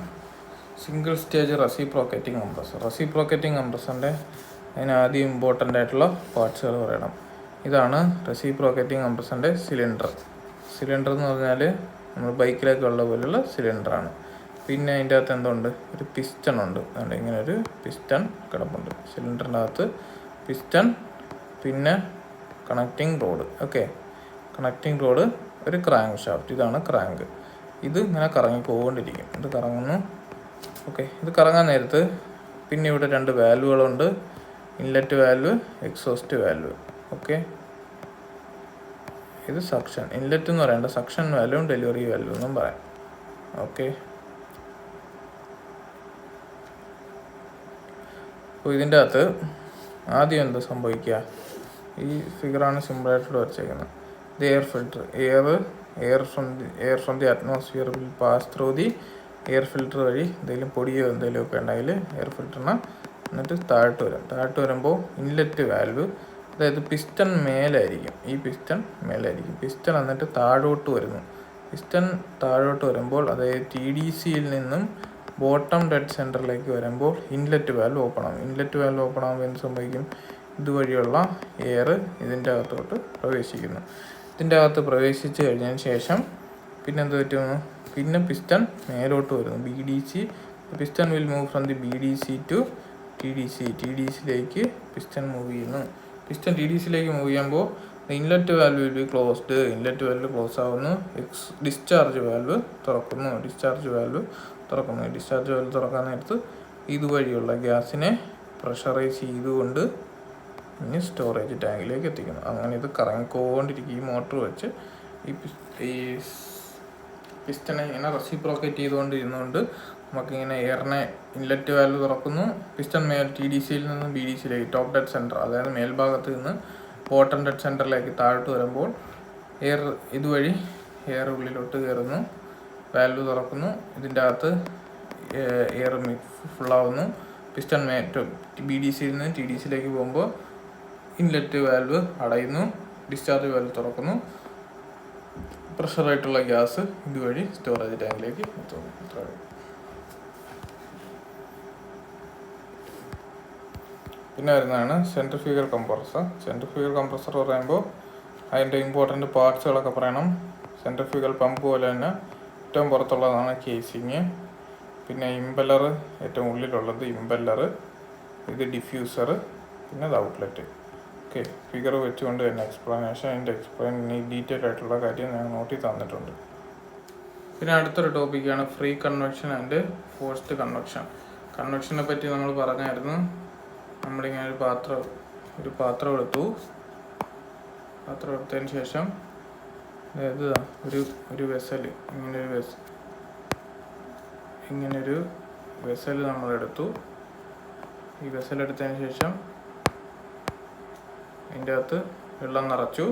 single stage reciprocating compressor. Reciprocating കംപ്രസറിൻ്റെ അതിനാദ്യം ഇമ്പോർട്ടൻ്റ് ആയിട്ടുള്ള പാർട്സുകൾ പറയണം. ഇതാണ് റെസിപ്രോക്കേറ്റിംഗ് കംപ്രസറിൻ്റെ സിലിണ്ടർ എന്ന് പറഞ്ഞാൽ നമ്മൾ ബൈക്കിലൊക്കെ ഉള്ള പോലെയുള്ള സിലിണ്ടറാണ്. പിന്നെ അതിൻ്റെ അകത്ത് എന്തുണ്ട്? ഒരു പിസ്റ്റൺ ഉണ്ട്. അതുകൊണ്ട് ഇങ്ങനെ ഒരു പിസ്റ്റൺ കിടപ്പുണ്ട് സിലിണ്ടറിൻ്റെ അകത്ത്. പിസ്റ്റൺ, പിന്നെ connecting road. Okay, connecting road, ഒരു ക്രാങ്ക് ഷാഫ്റ്റ്. ഇതാണ് ക്രാങ്ക്. ഇത് ഇങ്ങനെ കറങ്ങി പോകൊണ്ടിരിക്കും. ഇത് കറങ്ങുന്നു. ഓക്കെ, ഇത് കറങ്ങാൻ നേരത്ത് പിന്നെ ഇവിടെ 2 വാൽവുകളുണ്ട്. Inlet valve, exhaust valve. Okay, ഇത് സക്ഷൻ. ഇൻലെറ്റ് എന്ന് പറയേണ്ട സക്ഷൻ വാൽവും ഡെലിവറി വാൽവും എന്നും പറയാം. ഓക്കെ, അപ്പോൾ ഇതിൻ്റെ അകത്ത് ആദ്യം എന്താ സംഭവിക്കുക? ഈ ഫിഗറാണ് സിമ്പിളായിട്ട് വരച്ചേക്കുന്നത്. ഇത് air filter. Air air from the atmosphere will pass through the air filter വഴി എന്തെങ്കിലും പൊടിയോ എന്തെങ്കിലുമൊക്കെ ഉണ്ടെങ്കിൽ എയർ ഫിൽറ്ററിന് എന്നിട്ട് താഴോട്ട് വരുമ്പോൾ ഇൻലെറ്റ് വാൽവ്, അതായത് പിസ്റ്റൺ മേലായിരിക്കും, ഈ പിസ്റ്റൺ മേലായിരിക്കും. പിസ്റ്റൺ എന്നിട്ട് താഴോട്ട് വരുമ്പോൾ അതായത് TDCയിൽ നിന്നും ബോട്ടം ഡെഡ് സെൻറ്ററിലേക്ക് വരുമ്പോൾ ഇൻലെറ്റ് വാൽവ് ഓപ്പൺ ആകും. ഇൻലെറ്റ് വാൽവ് ഓപ്പൺ ആകുമ്പോൾ എന്ത് സംഭവിക്കും? ഇതുവഴിയുള്ള എയർ ഇതിൻ്റെ അകത്തോട്ട് പ്രവേശിക്കുന്നു. ഇതിൻ്റെ അകത്ത് പ്രവേശിച്ച് കഴിഞ്ഞതിന് ശേഷം പിന്നെ എന്ത് പറ്റുന്നു? പിന്നെ പിസ്റ്റൺ മേലോട്ട് വരുന്നു. Piston will move from the BDC to TDC. TDCയിലേക്ക് പിസ്റ്റൺ മൂവ് ചെയ്യുന്നു. പിസ്റ്റൺ TDCയിലേക്ക് മൂവ് ചെയ്യുമ്പോൾ inlet valve will be closed. Inlet valve close ആവുന്നു. ഡിസ്ചാർജ് വാൽവ് തുറക്കുന്നു. ഡിസ്ചാർജ് വാൽവ് തുറക്കാൻ നേരത്ത് ഇതുവഴിയുള്ള ഗ്യാസിനെ പ്രഷറൈസ് ചെയ്തുകൊണ്ട് ഇനി സ്റ്റോറേജ് ടാങ്കിലേക്ക് എത്തിക്കുന്നു. അങ്ങനെ ഇത് കറങ്ങിക്കൊണ്ടിരിക്കും. ഈ മോട്ടർ വെച്ച് ഈ പിസ്റ്റനെ ഇങ്ങനെ റെസിപ്രോക്കേറ്റ് ചെയ്തുകൊണ്ടിരുന്നുകൊണ്ട് നമുക്കിങ്ങനെ എയറിനെ ഇൻലെറ്റ് വാൽവ് തുറക്കുന്നു. പിസ്റ്റൺ TDCയിൽ നിന്ന് BDCയിലേക്ക് ടോപ്പ് ഡെഡ് സെൻറ്റർ, അതായത് മേൽഭാഗത്ത് നിന്ന് ബോട്ടം ഡെഡ് സെൻറ്ററിലേക്ക് താഴോട്ട് വരുമ്പോൾ ഇതുവഴി എയർ ഉള്ളിലോട്ട് കയറുന്നു. വാൽവ് തുറക്കുന്നു. ഇതിൻ്റെ അകത്ത് എയർ ഫുള്ളാവുന്നു. പിസ്റ്റൺ BDCയിൽ നിന്ന് TDCയിലേക്ക് പോകുമ്പോൾ ഇൻലെറ്റ് വാൽവ് അടയുന്നു. ഡിസ്ചാർജ് വാൽവ് തുറക്കുന്നു. പ്രഷറായിട്ടുള്ള ഗ്യാസ് ഇതുവഴി സ്റ്റോറേജ് ടാങ്കിലേക്ക് എത്തുന്നു. പിന്നെ വരുന്നതാണ് സെൻട്രിഫ്യൂഗൽ കംപ്രസർ. സെൻട്രിഫ്യൂഗൽ കംപ്രസർ പറയുമ്പോൾ അതിൻ്റെ ഇമ്പോർട്ടൻ്റ് പാർട്സുകളൊക്കെ പറയണം. സെൻട്രിഫ്യൂഗൽ പമ്പ് പോലെ തന്നെ ഏറ്റവും പുറത്തുള്ളതാണ് കേസിങ്. പിന്നെ ഇമ്പല്ലർ, ഏറ്റവും ഉള്ളിലുള്ളത് ഇമ്പല്ലർ. ഇത് ഡിഫ്യൂസർ, പിന്നെ ഇത് ഔട്ട്ലെറ്റ്. ഓക്കെ, ഫിഗർ വെച്ചുകൊണ്ട് തന്നെ എക്സ്പ്ലനേഷൻ, അതിൻ്റെ ഡീറ്റെയിൽ ആയിട്ടുള്ള കാര്യം ഞാൻ നോട്ടി തന്നിട്ടുണ്ട്. പിന്നെ അടുത്തൊരു ടോപ്പിക്കാണ് free convection and forced convection. കൺവെക്ഷനെ പറ്റി നമ്മൾ പറഞ്ഞായിരുന്നു. നമ്മളിങ്ങനെ ഒരു പാത്രം എടുത്തതിന് ശേഷം അതായത് ഒരു വെസൽ, ഇങ്ങനൊരു വെസൽ നമ്മളെടുത്തു. ഈ വെസൽ എടുത്തതിന് ശേഷം അതിൻ്റെ അകത്ത് വെള്ളം നിറച്ചു.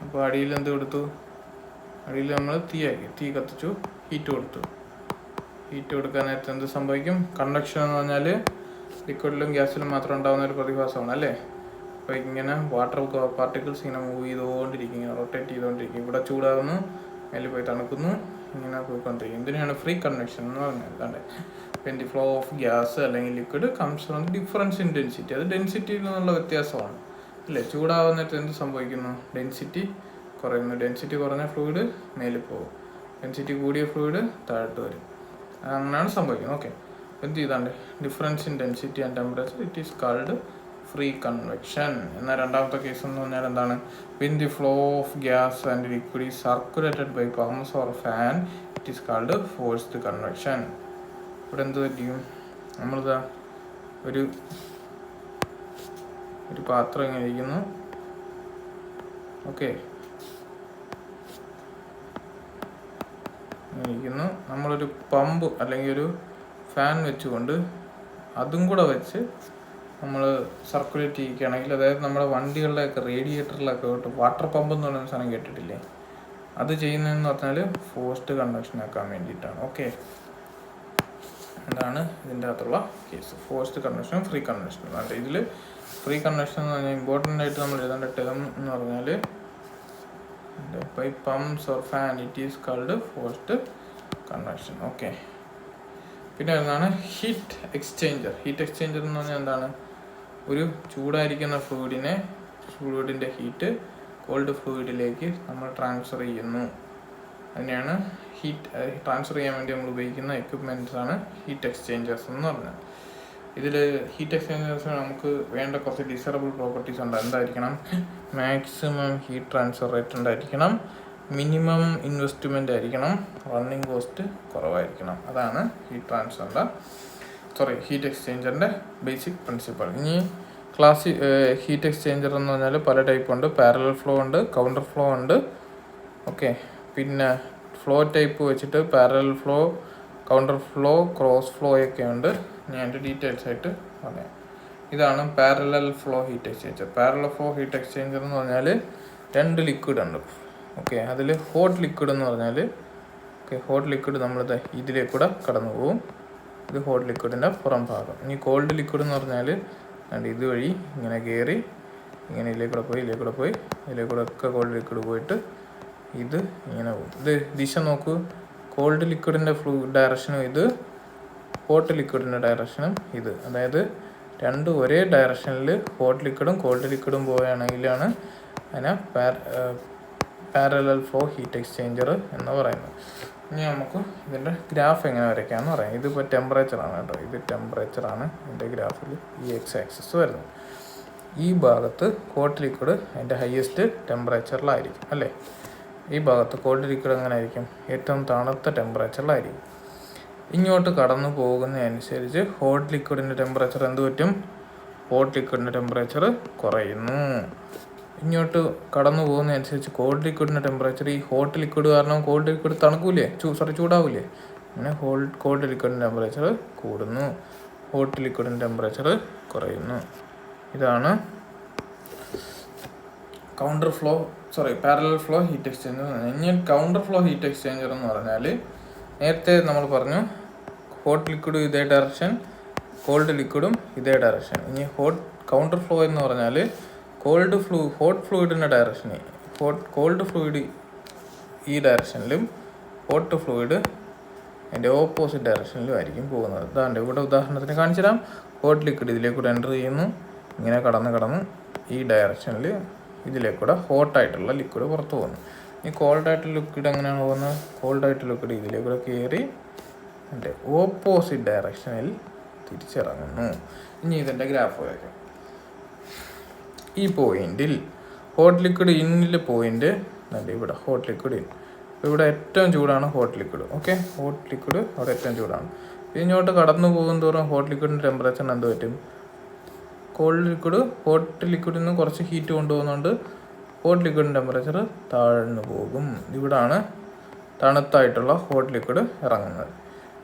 അപ്പോൾ അടിയിൽ എന്ത് കൊടുത്തു? അടിയിൽ നമ്മൾ തീ കത്തിച്ചു, ഹീറ്റ് കൊടുക്കാൻ നേരത്തെ എന്ത് സംഭവിക്കും? കണ്ടക്ഷൻ എന്ന് പറഞ്ഞാൽ ലിക്വിഡിലും ഗ്യാസിലും മാത്രം ഉണ്ടാകുന്ന ഒരു പ്രതിഭാസമാണ് അല്ലേ. അപ്പോൾ ഇങ്ങനെ വാട്ടർ പാർട്ടിക്കിൾസ് ഇങ്ങനെ മൂവ് ചെയ്തുകൊണ്ടിരിക്കും, ഇങ്ങനെ റൊട്ടേറ്റ് ചെയ്തുകൊണ്ടിരിക്കും. ഇവിടെ ചൂടാകുന്നു, മേലിൽ പോയി തണുക്കുന്നു, ഇങ്ങനെ പോയിക്കൊണ്ടിരിക്കും. ഇതിനാണ് ഫ്രീ കൺവെക്ഷൻ എന്ന് പറഞ്ഞത്. അല്ലാണ്ട് when the flow of gas അല്ലെങ്കിൽ liquid comes from difference in density, അത് ഡെൻസിറ്റിയിൽ നിന്നുള്ള വ്യത്യാസമാണ് അല്ലേ. ചൂടാവുന്നിട്ട് എന്ത് സംഭവിക്കുന്നു? ഡെൻസിറ്റി കുറയുന്നു. ഡെൻസിറ്റി കുറഞ്ഞ ഫ്ലൂയിഡ് മേലിൽ പോകും, ഡെൻസിറ്റി കൂടിയ ഫ്ലൂയിഡ് താഴോട്ട് വരും. അങ്ങനെയാണ് സംഭവിക്കുന്നത്. ഓക്കെ, എന്ത് ചെയ്താണ്ട് difference in density and temperature, it is called free convection. എന്നാൽ രണ്ടാമത്തെ കേസ് എന്ന് പറഞ്ഞാൽ എന്താണ്? When the flow of gas and liquid is circulated by pumps or fan, it is called forced convection. ഇവിടെ എന്ത് പറ്റിയും? നമ്മളിതാ ഒരു പാത്രം ഇങ്ങനെ ഇരിക്കുന്നു. ഓക്കെ, നമ്മളൊരു പമ്പ് അല്ലെങ്കിൽ ഒരു ഫാൻ വെച്ചുകൊണ്ട് അതും കൂടെ വെച്ച് നമ്മൾ സർക്കുലേറ്റ് ചെയ്യിക്കുകയാണെങ്കിൽ, അതായത് നമ്മുടെ വണ്ടികളിലൊക്കെ റേഡിയേറ്ററിലൊക്കെ വാട്ടർ പമ്പ് എന്ന് പറയുന്ന സാധനം കേട്ടിട്ടില്ലേ? അത് ചെയ്യുന്നതെന്ന് പറഞ്ഞാൽ ഫോഴ്സ്ഡ് കൺവെക്ഷൻ ആക്കാൻ വേണ്ടിയിട്ടാണ്. ഓക്കെ, എന്താണ് ഇതിൻ്റെ അകത്തുള്ള case? Forced convection, free convection. അതായത് ഇതിൽ ഫ്രീ കൺവെക്ഷൻ എന്ന് പറഞ്ഞാൽ ഇമ്പോർട്ടൻ്റ് ആയിട്ട് നമ്മൾ എഴുതേണ്ട ടേം എന്ന് പറഞ്ഞാൽ by pumps or fan, it is called forced convection. Okay, പിന്നെ എന്താണ് ഹീറ്റ് എക്സ്ചേഞ്ചർ. ഹീറ്റ് എക്സ്ചേഞ്ചർ എന്ന് പറഞ്ഞാൽ എന്താണ്? ഒരു ചൂടായിരിക്കുന്ന ഫ്ലൂയിഡിൻ്റെ ഹീറ്റ് കോൾഡ് ഫ്ലൂയിഡിലേക്ക് നമ്മൾ ട്രാൻസ്ഫർ ചെയ്യുന്നു. അതിനെയാണ് ട്രാൻസ്ഫർ ചെയ്യാൻ വേണ്ടി നമ്മൾ ഉപയോഗിക്കുന്ന എക്യുപ്മെൻറ്റ്സ് ആണ് ഹീറ്റ് എക്സ്ചേഞ്ചേഴ്സ് എന്ന് പറഞ്ഞാൽ. ഇതിൽ ഹീറ്റ് എക്സ്ചേഞ്ചേഴ്സ് നമുക്ക് വേണ്ട കുറച്ച് ഡിസൈറബിൾ പ്രോപ്പർട്ടീസ് ഉണ്ട്. എന്തായിരിക്കണം? മാക്സിമം ഹീറ്റ് ട്രാൻസ്ഫർ റേറ്റ് ഉണ്ടായിരിക്കണം, മിനിമം ഇൻവെസ്റ്റ്മെൻ്റ് ആയിരിക്കണം, റണ്ണിങ് കോസ്റ്റ് കുറവായിരിക്കണം. അതാണ് ഹീറ്റ് എക്സ്ചേഞ്ചറിൻ്റെ ബേസിക് പ്രിൻസിപ്പൾ. ഇനി ഹീറ്റ് എക്സ്ചേഞ്ചർ എന്ന് പറഞ്ഞാൽ പല ടൈപ്പ് ഉണ്ട്. പാരലൽ ഫ്ലോ ഉണ്ട്, കൗണ്ടർ ഫ്ലോ ഉണ്ട്. ഓക്കെ, പിന്നെ ഫ്ലോ ടൈപ്പ് വെച്ചിട്ട് parallel flow, counter flow, cross flow ഒക്കെ ഉണ്ട്. ഞാൻ എൻ്റെ ഡീറ്റെയിൽസ് ആയിട്ട് പറയാം. ഇതാണ് parallel flow heat exchanger. Parallel flow heat exchanger എന്ന് പറഞ്ഞാൽ രണ്ട് ലിക്വിഡ് ഉണ്ട്. ഓക്കെ. അതിൽ ഹോട്ട് ലിക്വിഡ് എന്ന് പറഞ്ഞാൽ ഓക്കെ, ഹോട്ട് ലിക്വിഡ് നമ്മൾ ഇതിലേക്കൂടെ കടന്നു പോകും. ഇത് ഹോട്ട് ലിക്വിഡിൻ്റെ പുറം ഭാഗം. ഇനി കോൾഡ് ലിക്വിഡ് എന്ന് പറഞ്ഞാൽ ഇതുവഴി ഇങ്ങനെ കയറി ഇങ്ങനെ ഇതിലേക്കൂടെ പോയി ഇതിലേക്കൂടെ ഒക്കെ കോൾഡ് ലിക്വിഡ് പോയിട്ട് ഇത് ഇങ്ങനെ പോകും. ഇത് ദിശ നോക്കൂ. കോൾഡ് ലിക്വിഡിൻ്റെ ഡയറക്ഷനും ഇത്, ഹോട്ട് ലിക്വിഡിൻ്റെ ഡയറക്ഷനും ഇത്. അതായത് രണ്ടും ഒരേ ഡയറക്ഷനിൽ ഹോട്ട് ലിക്വിഡും കോൾഡ് ലിക്വിഡും പോവുകയാണെങ്കിലാണ് അതിനെ പാരലൽ ഫ്ലോ ഹീറ്റ് എക്സ്ചേഞ്ചർ എന്ന് പറയുന്നത്. ഇനി നമുക്ക് ഇതിൻ്റെ ഗ്രാഫ് എങ്ങനെ വരയ്ക്കാമെന്ന് പറയാം. ഇതിപ്പോൾ ടെമ്പറേച്ചറാണ് കേട്ടോ. ഇത് ടെമ്പറേച്ചറാണ് എൻ്റെ ഗ്രാഫിൽ ഈ എക്സ് ആക്സിസ് വരുന്നത്. ഈ ഭാഗത്ത് ഹോട്ട് ലിക്വിഡ് അതിൻ്റെ ഹയസ്റ്റ് ടെമ്പറേച്ചറിലായിരിക്കും അല്ലേ. ഈ ഭാഗത്ത് കോൾഡ് ലിക്വിഡ് എങ്ങനെ ആയിരിക്കും? ഏറ്റവും തണുത്ത ടെമ്പറേച്ചറിലായിരിക്കും. ഇങ്ങോട്ട് കടന്നു പോകുന്നതനുസരിച്ച് ഹോട്ട് ലിക്വിഡിൻ്റെ ടെമ്പറേച്ചർ എന്ത് പറ്റും? ഹോട്ട് ലിക്വിഡിൻ്റെ ടെമ്പറേച്ചർ കുറയുന്നു. ഇങ്ങോട്ട് കടന്നു പോകുന്നതനുസരിച്ച് കോൾഡ് ലിക്വിഡിൻ്റെ ടെമ്പറേച്ചർ, ഈ ഹോട്ട് ലിക്വിഡ് കാരണം കോൾഡ് ലിക്വിഡ് തണുക്കൂലേ, ചൂടാവൂലേ, അങ്ങനെ കോൾഡ് ലിക്വിഡിൻ്റെ ടെമ്പറേച്ചർ കൂടുന്നു, ഹോട്ട് ലിക്വിഡിൻ്റെ ടെമ്പറേച്ചർ കുറയുന്നു. ഇതാണ് പാരലൽ ഫ്ലോ ഹീറ്റ് എക്സ്ചേഞ്ചർ. ഇനി കൗണ്ടർ ഫ്ലോ ഹീറ്റ് എക്സ്ചേഞ്ചർ എന്ന് പറഞ്ഞാൽ നേരത്തെ നമ്മൾ പറഞ്ഞു ഹോട്ട് ലിക്വിഡും ഇതേ ഡയറക്ഷൻ, കോൾഡ് ലിക്വിഡും ഇതേ ഡയറക്ഷൻ. ഇനി കൗണ്ടർ ഫ്ലോ എന്ന് പറഞ്ഞാൽ ഹോട്ട് ഫ്ലൂയിഡിൻ്റെ ഡയറക്ഷന്, കോൾഡ് ഫ്ലൂയിഡ് ഈ ഡയറക്ഷനിലും ഹോട്ട് ഫ്ലൂയിഡ് അതിൻ്റെ ഓപ്പോസിറ്റ് ഡയറക്ഷനിലും ആയിരിക്കും പോകുന്നത്. അതാണ്ട് ഇവിടെ ഉദാഹരണത്തിന് കാണിച്ചുതരാം. ഹോട്ട് ലിക്വിഡ് ഇതിലേക്കൂടെ എൻ്റർ ചെയ്യുന്നു, ഇങ്ങനെ കടന്ന് ഈ ഡയറക്ഷനിൽ ഇതിലേക്കൂടെ ഹോട്ടായിട്ടുള്ള ലിക്വിഡ് പുറത്ത് പോകുന്നു. ഈ കോൾഡായിട്ടുള്ള ലിക്വിഡ് എങ്ങനെയാണ് പോകുന്നത്? കോൾഡായിട്ടുള്ള ലിക്വിഡ് ഇതിലേക്കൂടെ കയറി അതിൻ്റെ ഓപ്പോസിറ്റ് ഡയറക്ഷനിൽ തിരിച്ചിറങ്ങുന്നു. ഇനി ഇതിൻ്റെ ഗ്രാഫ് വരയ്ക്കാം. ഈ പോയിന്റിൽ ഹോട്ട് ലിക്വിഡ് ഇന്നിൽ പോയിന്റ് ഇവിടെ ഹോട്ട് ലിക്വിഡ് ഇൻ. ഇവിടെ ഏറ്റവും ചൂടാണ് hot liquid. Okay, hot liquid അവിടെ ഏറ്റവും ചൂടാണ്. ഇങ്ങോട്ട് കടന്നു പോകും തോറും ഹോട്ട് ലിക്വിഡിൻ്റെ ടെമ്പറേച്ചറിന് എന്ത് പറ്റും? കോൾഡ് ലിക്വിഡ് ഹോട്ട് ലിക്വിഡിൽ നിന്ന് കുറച്ച് ഹീറ്റ് കൊണ്ടുപോകുന്നുണ്ട്, ഹോട്ട് ലിക്വിഡിൻ്റെ ടെമ്പറേച്ചർ താഴ്ന്നു പോകും. ഇവിടാണ് തണുത്തായിട്ടുള്ള ഹോട്ട് ലിക്വിഡ് ഇറങ്ങുന്നത്.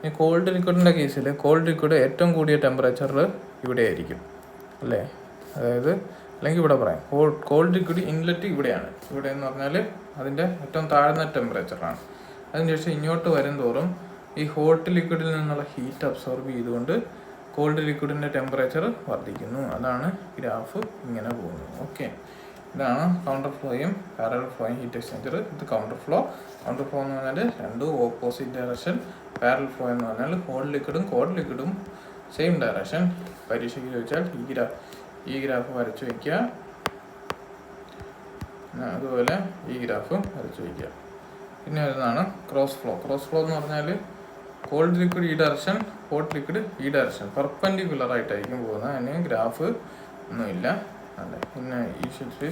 ഈ കോൾഡ് ലിക്വിഡിൻ്റെ കേസിൽ കോൾഡ് ലിക്വിഡ് ഏറ്റവും കൂടിയ ടെമ്പറേച്ചറിൽ ഇവിടെ ആയിരിക്കും അല്ലേ. അതായത് അല്ലെങ്കിൽ ഇവിടെ പറയാം കോൾഡ് ലിക്വിഡ് ഇൻലെറ്റ് ഇവിടെയാണ്. ഇവിടെ എന്ന് പറഞ്ഞാൽ അതിൻ്റെ ഏറ്റവും താഴ്ന്ന ടെമ്പറേച്ചറാണ്. അതിനുശേഷം ഇങ്ങോട്ട് വരും തോറും ഈ ഹോട്ട് ലിക്വിഡിൽ നിന്നുള്ള ഹീറ്റ് അബ്സോർബ് ചെയ്തുകൊണ്ട് കോൾഡ് ലിക്വിഡിൻ്റെ ടെമ്പറേച്ചർ വർദ്ധിക്കുന്നു. അതാണ് ഗ്രാഫ് ഇങ്ങനെ പോകുന്നത്. ഓക്കെ, ഇതാണ് കൗണ്ടർ ഫ്ലോയും പാരലൽ ഫ്ലോയും ഹീറ്റ് എക്സ്ചേഞ്ചർ. ഇത് കൗണ്ടർ ഫ്ലോ എന്ന് പറഞ്ഞാൽ രണ്ടും ഓപ്പോസിറ്റ് ഡയറക്ഷൻ. പാരലൽ ഫ്ലോ എന്ന് പറഞ്ഞാൽ ഹോട്ട് ലിക്വിഡും കോൾഡ് ലിക്വിഡും സെയിം ഡയറക്ഷൻ. പരീക്ഷയ്ക്ക് ചോദിച്ചാൽ ഈ ഗ്രാഫ് വരച്ചു വയ്ക്കുക, അതുപോലെ ഈ ഗ്രാഫ് വരച്ചു വയ്ക്കുക. പിന്നെ വരുന്നതാണ് ക്രോസ് ഫ്ലോ എന്ന് പറഞ്ഞാൽ കോൾഡ് ലിക്വിഡ് ഈ ഡയറക്ഷൻ, ഹോട്ട് ലിക്വിഡ് ഈ ഡയറക്ഷൻ, പെർപെൻഡിക്കുലർ ആയിട്ടായിരിക്കും പോകുന്നത്. അതിന് ഗ്രാഫ് ഒന്നുമില്ല അല്ലേ. പിന്നെ ഈ ഷീറ്റ്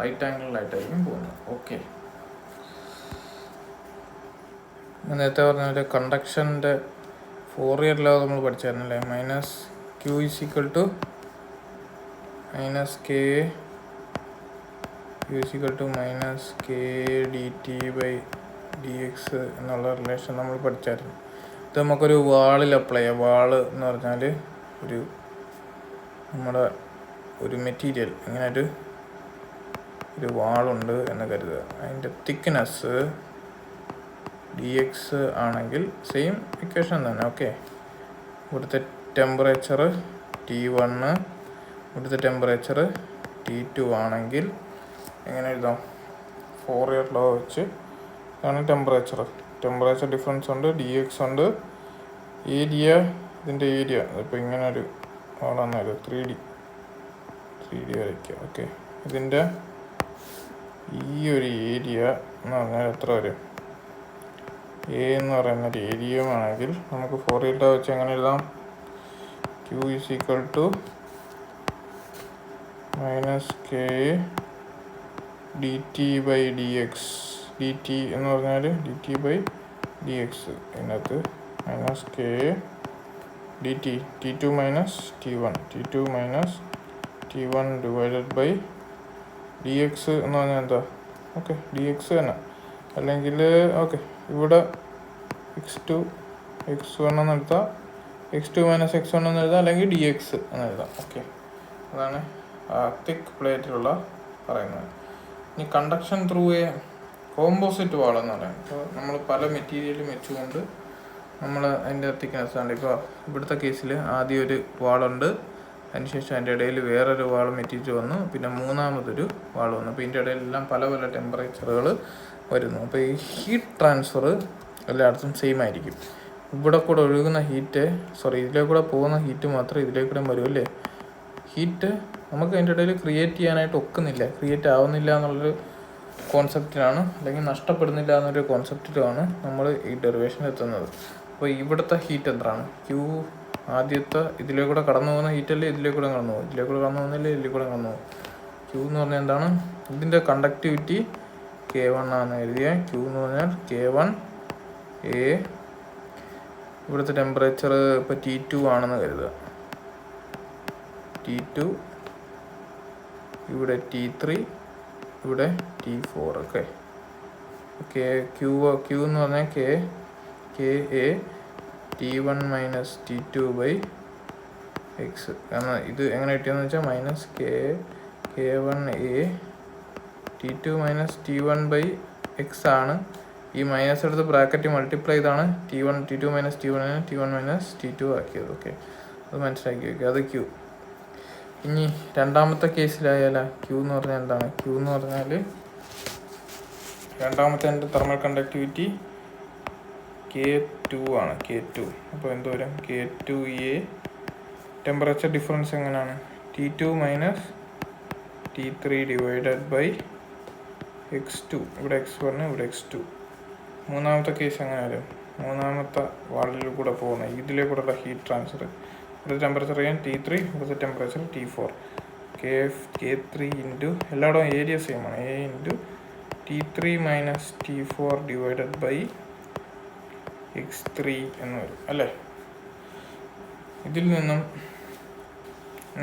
റൈറ്റ് ആംഗിളിലായിട്ടായിരിക്കും പോകുന്നത്. ഓക്കെ, നേരത്തെ പറഞ്ഞ പോലെ കണ്ടക്ഷൻ്റെ ഫോറിയർ ലോ നമ്മൾ പഠിച്ചായിരുന്നല്ലേ. Q is equal to k dt by dx എന്നുള്ള റിലേഷൻ നമ്മൾ പഠിച്ചായിരുന്നു. ഇത് നമുക്കൊരു വാളിൽ അപ്ലൈ ചെയ്യാം. വാള് എന്ന് പറഞ്ഞാൽ നമ്മുടെ ഒരു മെറ്റീരിയൽ, ഇങ്ങനെ ഒരു വാളുണ്ട് എന്ന് കരുതുക. അതിൻ്റെ തിക്നെസ് dx ആണെങ്കിൽ സെയിം ഇക്വേഷൻ തന്നെ. ഓക്കെ, ഇവിടുത്തെ ടെമ്പറേച്ചർ T1, ഇവിടുത്തെ ടെമ്പറേച്ചർ T2 ആണെങ്കിൽ എങ്ങനെ എഴുതാം? ഫോറിയർ ലോ വെച്ച് ഇതാണ് ടെമ്പറേച്ചർ ഡിഫറൻസ് ഉണ്ട്, dx ഉണ്ട്, ഇതിൻ്റെ ഏരിയ ഇപ്പോൾ ഇങ്ങനെ ഒരു ആളാണെന്നൊരു 3D വരയ്ക്കുക. ഓക്കെ, ഇതിൻ്റെ ഈ ഒരു ഏരിയ എന്ന് പറഞ്ഞാൽ എത്ര വരും? എ എന്ന് പറയുന്നൊരു ഏരിയയുമാണെങ്കിൽ നമുക്ക് ഫോറിയർ ലോ വെച്ച് എങ്ങനെ എഴുതാം? Q is equal to k dt by dx. dt എന്ന് പറഞ്ഞാൽ dt by dx, ഇതിനകത്ത് k dt T2 minus T1 divided by dx എന്ന് പറഞ്ഞാൽ എന്താ? ഓക്കെ, dx തന്നെ. അല്ലെങ്കിൽ ഓക്കെ, ഇവിടെ x1 എന്ന് എഴുതാം, x2 minus x1 എന്ന് എഴുതാം, അല്ലെങ്കിൽ dx എന്ന് എഴുതാം. ഓക്കെ, അതാണ് തിക്ക് പ്ലേറ്റിലുള്ള പറയുന്നത്. ഇനി കണ്ടക്ഷൻ ത്രൂ എ കോമ്പോസിറ്റ് വാൾ എന്ന് പറയുന്നത്. ഇപ്പോൾ നമ്മൾ പല മെറ്റീരിയലും വെച്ചുകൊണ്ട് നമ്മൾ അതിൻ്റെ തിക്നെസ് ആണ്. ഇപ്പോൾ ഇവിടുത്തെ കേസിൽ ആദ്യം ഒരു വാളുണ്ട്, അതിനുശേഷം അതിൻ്റെ ഇടയിൽ വേറൊരു വാൾ മെറ്റീരിയൽ വന്നു, പിന്നെ മൂന്നാമതൊരു വാൾ വന്നു. അപ്പോൾ ഇതിൻ്റെ ഇടയിലെല്ലാം പല പല ടെമ്പറേച്ചറുകൾ വരുന്നു. അപ്പോൾ ഈ ഹീറ്റ് ട്രാൻസ്ഫർ എല്ലായിടത്തും സെയിം ആയിരിക്കും. ഇവിടെ കൂടെ ഒഴുകുന്ന ഹീറ്റ്, ഇതിലേക്ക് കൂടെ പോകുന്ന ഹീറ്റ് മാത്രം ഇതിലേക്കൂടെ വരും അല്ലേ. ഹീറ്റ് നമുക്ക് അതിൻ്റെ ഇടയിൽ ക്രിയേറ്റ് ചെയ്യാനായിട്ട് ഒക്കുന്നില്ല, ക്രിയേറ്റ് ആവുന്നില്ല എന്നുള്ളൊരു കോൺസെപ്റ്റിലാണ്, അല്ലെങ്കിൽ നഷ്ടപ്പെടുന്നില്ല എന്നൊരു കോൺസെപ്റ്റിലാണ് നമ്മൾ ഈ ഡെറിവേഷൻ എത്തുന്നത്. അപ്പോൾ ഇവിടുത്തെ ഹീറ്റ് എന്താണ്? ക്യൂ ആദ്യത്തെ ഇതിലേക്കൂടെ കടന്നു പോകുന്ന ഹീറ്റല്ലേ ഇതിലേക്കൂടെ കടന്നു പോകും, ഇതിലേക്കൂടെ കടന്നു പോകുന്നില്ലേ ഇതിലേക്കൂടെ കടന്നു പോകും. ക്യൂ എന്ന് പറഞ്ഞാൽ എന്താണ്? ഇതിൻ്റെ കണ്ടക്ടിവിറ്റി K1 ആണെന്ന് എഴുതിയ. ക്യൂ എന്ന് പറഞ്ഞാൽ K1A. ഇവിടുത്തെ ടെമ്പറേച്ചർ ഇപ്പോൾ T2 ആണെന്ന് കരുതുക. T2, ഇവിടെ T3, ഇവിടെ T4. ഓക്കെ. ക്യൂ എന്ന് പറഞ്ഞാൽ KA T1 മൈനസ് T2/X. കാരണം ഇത് എങ്ങനെ കിട്ടിയെന്ന് വെച്ചാൽ minus K1A T2 minus T1/X ആണ്. ഈ മൈനസ് എടുത്ത് ബ്രാക്കറ്റ് മൾട്ടിപ്ലൈ ചെയ്താണ് T2 minus T1 minus T2 ആക്കിയത്. ഓക്കെ, അത് മനസ്സിലാക്കി വയ്ക്കുക. അത് ക്യൂ. ഇനി രണ്ടാമത്തെ കേസിലായാല ക്യൂ എന്ന് പറഞ്ഞാൽ എന്താണ്? ക്യൂ എന്ന് പറഞ്ഞാൽ രണ്ടാമത്തെ എൻ്റെ തെർമൽ കണ്ടക്ടിവിറ്റി K2 ആണ്. K2. അപ്പോൾ എന്ത് വരും? K2A. ടെമ്പറേച്ചർ ഡിഫറൻസ് എങ്ങനെയാണ്? T2 minus T3 divided by X2. ഇവിടെ X1, ഇവിടെ X2. മൂന്നാമത്തെ കേസ് എങ്ങനെ വരും? മൂന്നാമത്തെ വാളിൽ കൂടെ പോകുന്ന ഇതിലേക്കൂടെ ഹീറ്റ് ട്രാൻസ്ഫർ. ഇവിടുത്തെ ടെമ്പറേച്ചർ ചെയ്യാൻ T3, ഇവിടുത്തെ ടെമ്പറേച്ചർ T4. K3 ഇൻറ്റു എല്ലായിടവും ഏരിയ സെയിം ആണ്. A into T3 minus T4 divided by X3 എന്ന് വരും അല്ലേ. ഇതിൽ നിന്നും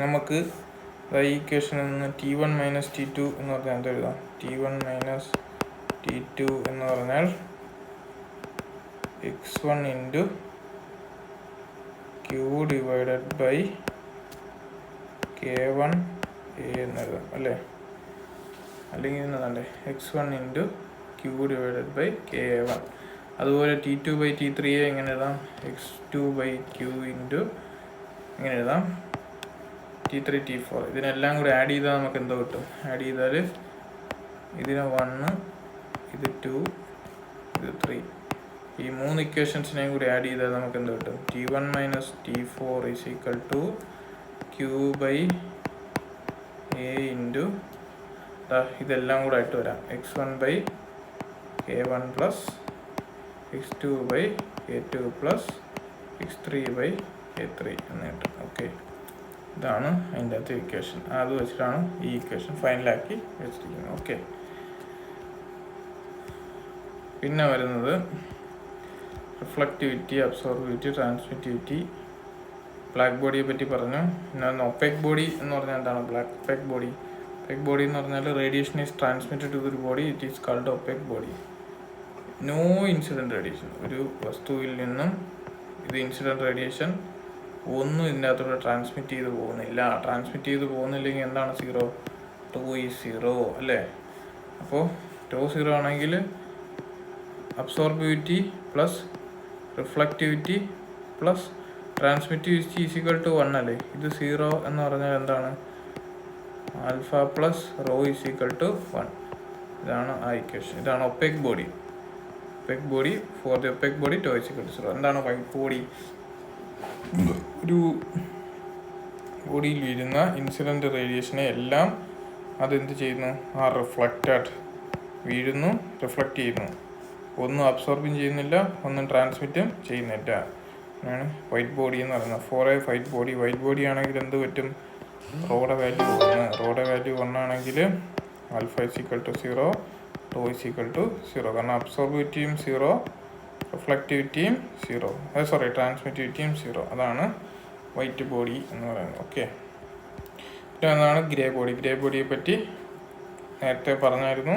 നമുക്ക് ഈ ഇക്വേഷനിൽ നിന്ന് T1 മൈനസ് T2 എന്ന് പറഞ്ഞാൽ എന്ത് എഴുതാം? T1 മൈനസ് T2 എന്ന് പറഞ്ഞാൽ X1 into Q divided by K1A എന്ന് എഴുതാം അല്ലേ. അല്ലെങ്കിൽ എന്നതാണ്ടേ X1 into Q divided by K1. അതുപോലെ T2/T3 എങ്ങനെ എഴുതാം? X2/Q ഇൻറ്റു എങ്ങനെ എഴുതാം? T3 T4. ഇതിനെല്ലാം കൂടി ആഡ് ചെയ്താൽ നമുക്ക് എന്തോ കിട്ടും? ആഡ് ചെയ്താൽ ഇതിന് 1, ഇത് 2, ഇത് 3. ഈ മൂന്ന് ഇക്വേഷൻസിനെയും കൂടി ആഡ് ചെയ്താൽ നമുക്ക് എന്തോ കിട്ടും? T1 minus T4 is equal to Q/A into ഇതെല്ലാം കൂടെ ആയിട്ട് വരാം X1/K1 plus X2/K2 plus X3/K3 എന്ന് കിട്ടും. ഓക്കെ, ഇതാണ് അതിൻ്റെ അകത്ത് ഇക്വേഷൻ. അത് വെച്ചിട്ടാണ് ഈ ഇക്വേഷൻ ഫൈനലാക്കി വെച്ചിരിക്കുന്നത്. ഓക്കെ, പിന്നെ വരുന്നത് റിഫ്ലക്റ്റിവിറ്റി, അബ്സോർബിവിറ്റി, ട്രാൻസ്മിറ്റിവിറ്റി. ബ്ലാക്ക് ബോഡിയെ പറ്റി പറഞ്ഞു. പിന്നെ ഒപ്പേക് ബോഡി എന്ന് പറഞ്ഞാൽ എന്താണ്? ഒപ്പേക് ബോഡി എന്ന് പറഞ്ഞാൽ radiation is transmitted to the body, it is called opaque body. No incident radiation. ഒരു വസ്തുവിൽ നിന്നും ഇത് ഇൻസിഡൻറ്റ് റേഡിയേഷൻ ഒന്നും ഇതിൻ്റെ അകത്തൂടെ ട്രാൻസ്മിറ്റ് ചെയ്ത് പോകുന്നില്ല. ട്രാൻസ്മിറ്റ് ചെയ്ത് പോകുന്നില്ലെങ്കിൽ എന്താണ് 0? τ ഈസ് 0 അല്ലേ. അപ്പോൾ τ 0 ആണെങ്കിൽ absorptivity plus reflectivity plus transmittivity is equal to 1 അല്ലേ. ഇത് 0 എന്ന് പറഞ്ഞാൽ എന്താണ്? Alpha plus rho is equal to 1. ഇതാണ് ആ ഇക്വേഷൻ. ഇതാണ് opaque body. Opaque body for the opaque body τ is equal to 0. എന്താണ് വൈറ്റ് ബോഡി? ഒരു ബോഡിയിൽ വീഴുന്ന ഇൻസിഡൻറ്റ് റേഡിയേഷനെ എല്ലാം അതെന്ത് ചെയ്യുന്നു? റിഫ്ലക്റ്റഡ് വീഴുന്നു, റിഫ്ലക്റ്റ് ചെയ്യുന്നു. ഒന്നും അബ്സോർബും ചെയ്യുന്നില്ല, ഒന്നും ട്രാൻസ്മിറ്റും ചെയ്യുന്നില്ല. ആണ് വൈറ്റ് ബോഡി എന്ന് പറയുന്നത്. ഫോർ എ വൈറ്റ് ബോഡി ആണെങ്കിൽ എന്ത് പറ്റും? റോയുടെ വാല്യൂ 1. റോയുടെ വാല്യൂ 1 ആണെങ്കിൽ alpha is equal to 0, τ is equal to 0. കാരണം അബ്സോർബിവിറ്റിയും 0, റിഫ്ലക്റ്റിവിറ്റിയും 0, ട്രാൻസ്മിറ്റിവിറ്റിയും 0. അതാണ് വൈറ്റ് ബോഡി എന്ന് പറയുന്നത്. ഓക്കെ, പിന്നെ എന്താണ് ഗ്രേ ബോഡി? ഗ്രേ ബോഡിയെ പറ്റി നേരത്തെ പറഞ്ഞായിരുന്നു.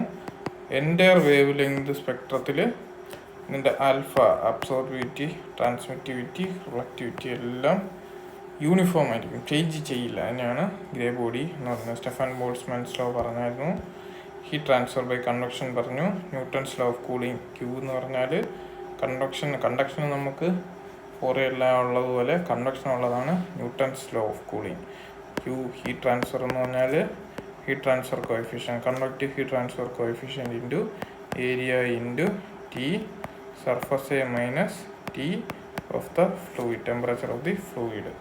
എൻ്റയർ വേവ് ലെങ്ത് സ്പെക്ട്രത്തിൽ ഇതിൻ്റെ ആൽഫ, അബ്സോർബിവിറ്റി, ട്രാൻസ്മിറ്റിവിറ്റി, റിഫ്ലക്റ്റിവിറ്റി എല്ലാം യൂണിഫോം ആയിരിക്കും, ചേഞ്ച് ചെയ്യില്ല. അതിനാണ് ഗ്രേ ബോഡി എന്ന് പറയുന്നത്. സ്റ്റെഫൻ ബോൾട്സ്മാൻസ് ലോ പറഞ്ഞായിരുന്നു. ഹീറ്റ് ട്രാൻസ്ഫർ ബൈ കൺവെക്ഷൻ പറഞ്ഞു. Newton's law of cooling. Q എന്ന് പറഞ്ഞാൽ കണ്ടക്ഷൻ നമുക്ക് ഫോറിയെല്ലാം ഉള്ളതുപോലെ കൺവെക്ഷൻ ഉള്ളതാണ് Newton's law of cooling. Q heat transfer എന്ന് പറഞ്ഞാൽ heat transfer coefficient, convective heat transfer coefficient into area into T surface A minus T of the fluid, temperature of the fluid.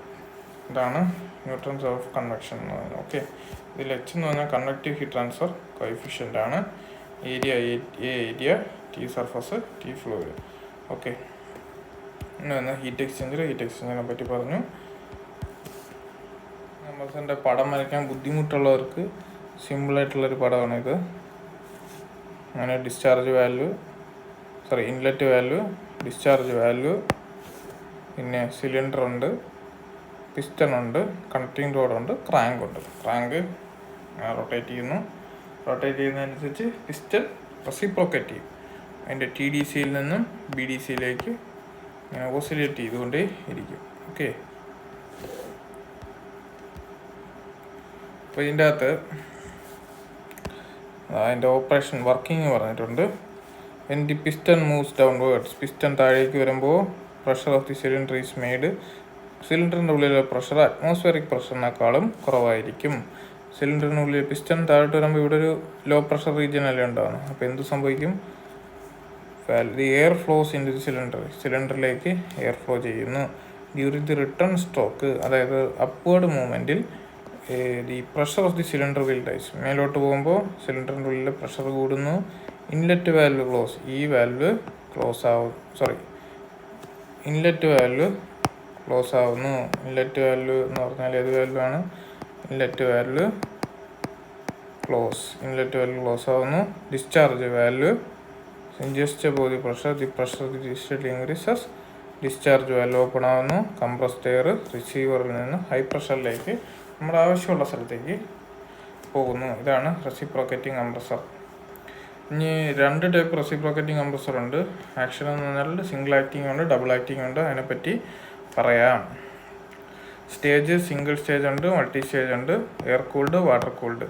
ഇതാണ് Newton's of convection എന്ന് പറയുന്നത്. Okay, ഇതിൽ H എന്ന് പറഞ്ഞാൽ convective heat transfer coefficient ആണ്. Area T surface T fluid. Okay, ഇന്ന് വന്ന heat എക്സ്ചേഞ്ചറിനെ പറ്റി പറഞ്ഞു. നമ്പേഴ്സിൻ്റെ പടം വരയ്ക്കാൻ ബുദ്ധിമുട്ടുള്ളവർക്ക് സിമ്പിളായിട്ടുള്ളൊരു പടമാണ് ഇത്. അങ്ങനെ ഇൻലെറ്റ് വാല്യൂ, ഡിസ്ചാർജ് വാല്യൂ, പിന്നെ സിലിണ്ടർ ഉണ്ട്, പിസ്റ്റൺ ഉണ്ട്, കണക്റ്റിംഗ് റോഡ് ഉണ്ട്, ക്രാങ്ക് ഉണ്ട്. ക്രാങ്ക് റൊട്ടേറ്റ് ചെയ്യുന്നതനുസരിച്ച് പിസ്റ്റൺ റെസിപ്രോക്കേറ്റ് ചെയ്യും. അതിൻ്റെ TDCയിൽ നിന്നും BDCയിലേക്ക് ഓസിലേറ്റ് ചെയ്തുകൊണ്ടേ ഇരിക്കും. ഓക്കെ, അപ്പോൾ ഇതിൻ്റെ അകത്ത് അതിൻ്റെ ഓപ്പറേഷൻ വർക്കിംഗ് പറഞ്ഞിട്ടുണ്ട്. When the piston moves downwards, piston താഴേക്ക് വരുമ്പോൾ pressure of the cylinder is made. സിലിണ്ടറിൻ്റെ ഉള്ളിലെ പ്രഷർ അറ്റ്മോസ്ഫിയറിക് പ്രഷറിനേക്കാളും കുറവായിരിക്കും. സിലിണ്ടറിനുള്ളിൽ പിസ്റ്റൺ താഴോട്ട് വരുമ്പോൾ ഇവിടെ ഒരു ലോ പ്രഷർ റീജിയൻ അല്ലേ ഉണ്ടാകുന്നത്. അപ്പോൾ എന്ത് സംഭവിക്കും? The air flows in the സിലിണ്ടറിലേക്ക് എയർ ഫ്ലോ ചെയ്യുന്നു. ഡ്യൂറിങ് ദി റിട്ടേൺ സ്ട്രോക്ക്, അതായത് അപ്വേർഡ് മൂവ്മെൻറ്റിൽ the pressure of the cylinder will rise. മേലോട്ട് പോകുമ്പോൾ സിലിണ്ടറിൻ്റെ ഉള്ളിലെ പ്രഷർ കൂടുന്നു. Inlet valve close, inlet valve close ആവുന്നു. ഇൻലെറ്റ് വാൽവ് എന്ന് പറഞ്ഞാൽ ഏത് വാൽവാണ്? ഇൻലെറ്റ് വാൽവ് ക്ലോസ് ആവുന്നു. Discharge valve just body pressure, the pressure increases. Discharge valve open ആവുന്നു. കംപ്രസ്ഡ് എയർ റിസീവറിൽ നിന്ന് ഹൈ പ്രഷറിലേക്ക് നമ്മുടെ ആവശ്യമുള്ള സ്ഥലത്തേക്ക് പോകുന്നു. ഇതാണ് റെസിപ്രോക്കേറ്റിംഗ് കംപ്രസർ. ഇനി 2 ടൈപ്പ് റെസിപ്രോക്കേറ്റിംഗ് കംപ്രസർ ഉണ്ട്. ആക്ഷൻ എന്ന് പറഞ്ഞാൽ സിംഗിൾ ആക്ടിംഗ് ഉണ്ട്, ഡബിൾ ആക്ടിംഗ് ഉണ്ട്. അതിനെപ്പറ്റി പറയാം. സ്റ്റേജ് സിംഗിൾ സ്റ്റേജ് ഉണ്ട്, മൾട്ടി സ്റ്റേജ് ഉണ്ട്, എയർ കൂൾഡ്, വാട്ടർ കൂൾഡ്.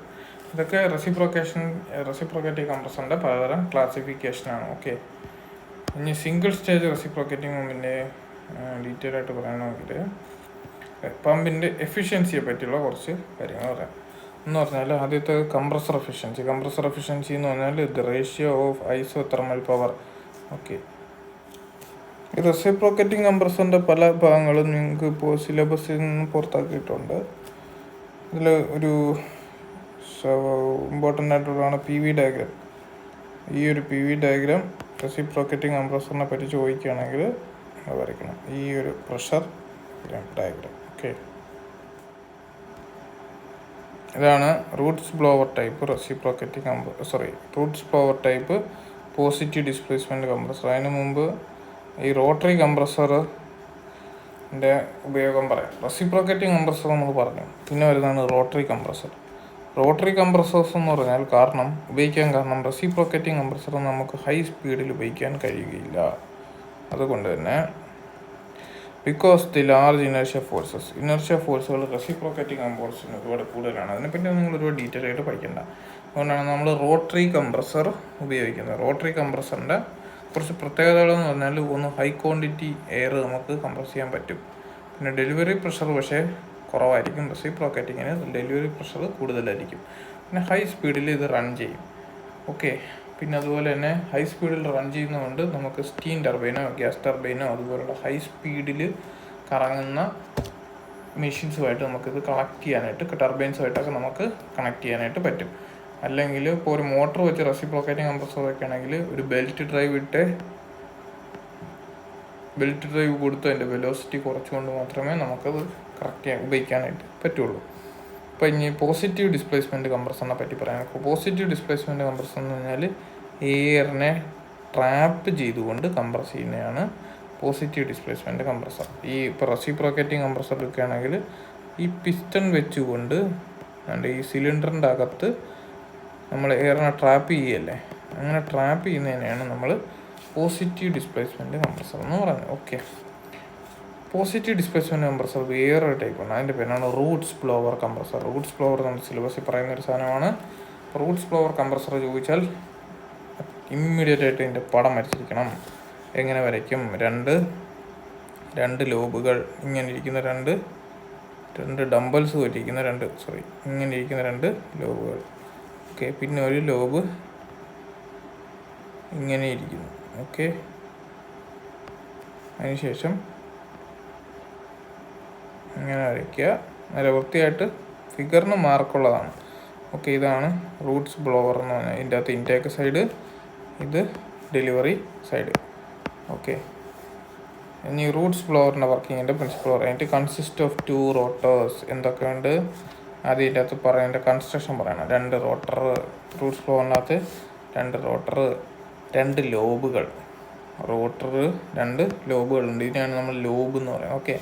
ഇതൊക്കെ റെസിപ്രോക്കേറ്റിംഗ് കംപ്രസറിൻ്റെ പലതരം ക്ലാസിഫിക്കേഷനാണ്. ഓക്കെ, ഇനി സിംഗിൾ സ്റ്റേജ് റെസിപ്രോക്കേറ്റിംഗ് പമ്പിൻ്റെ ഡീറ്റെയിൽ ആയിട്ട് പറയണമെങ്കിൽ പമ്പിൻ്റെ എഫിഷ്യൻസിയെ പറ്റിയുള്ള കുറച്ച് കാര്യങ്ങൾ പറയാം. എന്ന് പറഞ്ഞാൽ ആദ്യത്തെ കംപ്രസർ എഫിഷ്യൻസി എന്ന് പറഞ്ഞാൽ the ratio of isothermal power. Okay, ഈ റെസിപ്രോക്കേറ്റിംഗ് കംപ്രസറിൻ്റെ പല ഭാഗങ്ങളും നിങ്ങൾക്ക് ഇപ്പോൾ സിലബസിൽ നിന്ന് പുറത്താക്കിയിട്ടുണ്ട്. ഇതിൽ ഒരു ഇമ്പോർട്ടൻ്റ് ആയിട്ടുള്ളതാണ് PV ഡയഗ്രാം. ഈ ഒരു PV ഡയഗ്രാം റെസിപ്രോക്കേറ്റിംഗ് കംപ്രസറിനെ പറ്റി ചോദിക്കുകയാണെങ്കിൽ വരയ്ക്കണം. ഈ ഒരു പ്രഷർ ഡയഗ്രാം. ഓക്കെ, ഇതാണ് Roots blower type positive displacement compressor. അതിന് മുമ്പ് ഈ റോട്ടറി കംപ്രസറിൻ്റെ ഉപയോഗം പറയാം. റെസിപ്രോക്കേറ്റിംഗ് കംപ്രസർ നമ്മൾ പറഞ്ഞു. പിന്നെ വരുന്നതാണ് റോട്ടറി കംപ്രസേഴ്സ് എന്ന് പറഞ്ഞാൽ ഉപയോഗിക്കാൻ കാരണം റെസിപ്രോക്കേറ്റിംഗ് കംപ്രസർ നമുക്ക് ഹൈ സ്പീഡിൽ ഉപയോഗിക്കാൻ കഴിയുകയില്ല. അതുകൊണ്ട് തന്നെ ബിക്കോസ് ദി ലാർജ് ഇനർഷ്യ ഫോഴ്സുകൾ റെസിപ്രോക്കേറ്റിംഗ് കംപ്രസറിന് ഒരുപാട് കൂടുതലാണ്. അതിനെപ്പറ്റി നിങ്ങൾ ഒരുപാട് ഡീറ്റെയിൽ ആയിട്ട് പഠിക്കേണ്ട. അതുകൊണ്ടാണ് നമ്മൾ റോട്ടറി കംപ്രസർ ഉപയോഗിക്കുന്നത്. റോട്ടറി കംപ്രസറിൻ്റെ കുറച്ച് പ്രത്യേകതകളെന്ന് പറഞ്ഞാൽ ഒന്ന് ഹൈ ക്വാണ്ടിറ്റി എയർ നമുക്ക് കംപ്രസ് ചെയ്യാൻ പറ്റും. പിന്നെ ഡെലിവറി പ്രഷർ പക്ഷേ കുറവായിരിക്കും. റെസിപ്രോക്കേറ്റിങ്ങിന് ഡെലിവറി പ്രഷർ കൂടുതലായിരിക്കും. പിന്നെ ഹൈ സ്പീഡിൽ ഇത് റൺ ചെയ്യും. ഓക്കെ, പിന്നെ അതുപോലെ തന്നെ ഹൈ സ്പീഡിൽ റൺ ചെയ്യുന്നതുകൊണ്ട് നമുക്ക് സ്റ്റീം ടർബൈനോ ഗ്യാസ് ടർബൈനോ അതുപോലുള്ള ഹൈ സ്പീഡിൽ കറങ്ങുന്ന മെഷീൻസുമായിട്ട് നമുക്കിത് ടർബൈൻസുമായിട്ടൊക്കെ നമുക്ക് കണക്ട് ചെയ്യാനായിട്ട് പറ്റും. അല്ലെങ്കിൽ ഇപ്പോൾ ഒരു മോട്ടർ വെച്ച് റെസിപ്രോക്കേറ്റിംഗ് കംപ്രസർ വയ്ക്കുകയാണെങ്കിൽ ഒരു ബെൽറ്റ് ഡ്രൈവ് കൊടുത്ത് അതിൻ്റെ വെലോസിറ്റി കുറച്ചുകൊണ്ട് മാത്രമേ നമുക്കത് ഉപയോഗിക്കാനായിട്ട് പറ്റുള്ളൂ. അപ്പോൾ ഇനി പോസിറ്റീവ് ഡിസ്പ്ലേസ്മെൻറ്റ് കംപ്രസറിനെ പറ്റി പറയാം. പോസിറ്റീവ് ഡിസ്പ്ലേസ്മെൻറ്റ് കംപ്രസർ എന്ന് പറഞ്ഞാൽ എയറിനെ ട്രാപ്പ് ചെയ്തുകൊണ്ട് കംപ്രസ് ചെയ്യുന്നതാണ് പോസിറ്റീവ് ഡിസ്പ്ലേസ്മെൻറ്റ് കംപ്രസർ. ഇപ്പോൾ റെസിപ്രോക്കേറ്റിംഗ് കംപ്രസർ എടുക്കുകയാണെങ്കിൽ ഈ പിസ്റ്റൺ വെച്ചുകൊണ്ട് ഈ സിലിണ്ടറിൻ്റെ അകത്ത് നമ്മൾ എയറിനെ ട്രാപ്പ് ചെയ്യല്ലേ, അങ്ങനെ ട്രാപ്പ് ചെയ്യുന്നതിനെയാണ് നമ്മൾ പോസിറ്റീവ് ഡിസ്പ്ലേസ്മെൻറ്റ് കംപ്രസർ എന്ന് പറയുന്നത്. ഓക്കെ, പോസിറ്റീവ് ഡിസ്പ്ലേസ്മെൻറ്റ് കംപ്രസർ വേറൊരു ടൈപ്പാണ്. അതിൻ്റെ പേരാണ് Roots blower compressor. Roots blower നമ്മുടെ സിലബസിൽ പറയുന്നൊരു സാധനമാണ്. റൂട്ട്സ് ബ്ലോവർ കംപ്രസർ ചോദിച്ചാൽ ഇമ്മീഡിയറ്റ് ആയിട്ട് ഇതിൻ്റെ പടം വരച്ചിരിക്കണം. എങ്ങനെ വരയ്ക്കും? രണ്ട് ലോബുകൾ, ഇങ്ങനെ ഇരിക്കുന്ന രണ്ട് ഡംബൽസ് പോലിരിക്കുന്ന ഇങ്ങനെ ഇരിക്കുന്ന രണ്ട് ലോബുകൾ. ഓക്കെ, പിന്നെ ഒരു ലോബ് ഇങ്ങനെ ഇരിക്കുന്നു. ഓക്കെ, അതിനുശേഷം ഇങ്ങനെ വരയ്ക്കുക. നല്ല വൃത്തിയായിട്ട് ഫിഗറിന് മാർക്കുള്ളതാണ്. ഓക്കെ, ഇതാണ് റൂട്ട്സ് ബ്ലോവർ എന്ന് പറഞ്ഞാൽ. ഇതിൻ്റെ അകത്ത് ഇൻടേക്ക് സൈഡ്, ഇത് ഡെലിവറി സൈഡ്. ഓക്കെ, ഇനി റൂട്ട്സ് ബ്ലോവറിൻ്റെ വർക്കിങ്ങിൻ്റെ പ്രിൻസിപ്പൾ പറയാം. Consist of 2 rotors. എന്തൊക്കെയുണ്ട് ആദ്യം ഇതിൻ്റെ അകത്ത് പറയേണ്ട കൺസ്ട്രക്ഷൻ പറയണം. 2 റോട്ടർ, റൂട്ട്സ് ബ്ലോവറിനകത്ത് 2 റോട്ടർ, 2 ലോബുകൾ. റോട്ടർ 2 ലോബുകളുണ്ട്. ഇതിനാണ് നമ്മൾ ലോബ് എന്ന് പറയുന്നത്. Okay,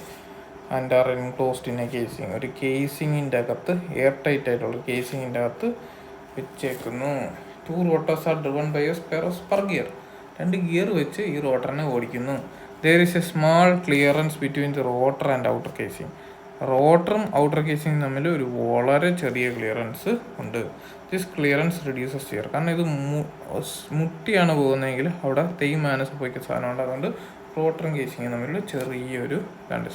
and R enclosed in A casing. ഒരു കേസിങ്ങിൻ്റെ അകത്ത്, എയർ ടൈറ്റ് ആയിട്ടുള്ള കേസിങ്ങിൻ്റെ അകത്ത് വെച്ചേക്കുന്നു. 2 rotors are driven by a spare of per gear. 2 gear വെച്ച് ഈ റോട്ടറിനെ ഓടിക്കുന്നു. There is a small clearance between the rotor and outer casing. റോട്ടറും ഔട്ടർ കേസിങ് തമ്മിൽ ഒരു വളരെ ചെറിയ ക്ലിയറൻസ് ഉണ്ട്. This clearance reduces shear. കാരണം ഇത് മുട്ടിയാണ് പോകുന്നതെങ്കിൽ അവിടെ തേയ്മാനം സംഭവിക്കുന്ന സാധനമുണ്ട്. അതുകൊണ്ട് റോട്ടറും കേസിങ്ങും തമ്മിൽ ചെറിയൊരു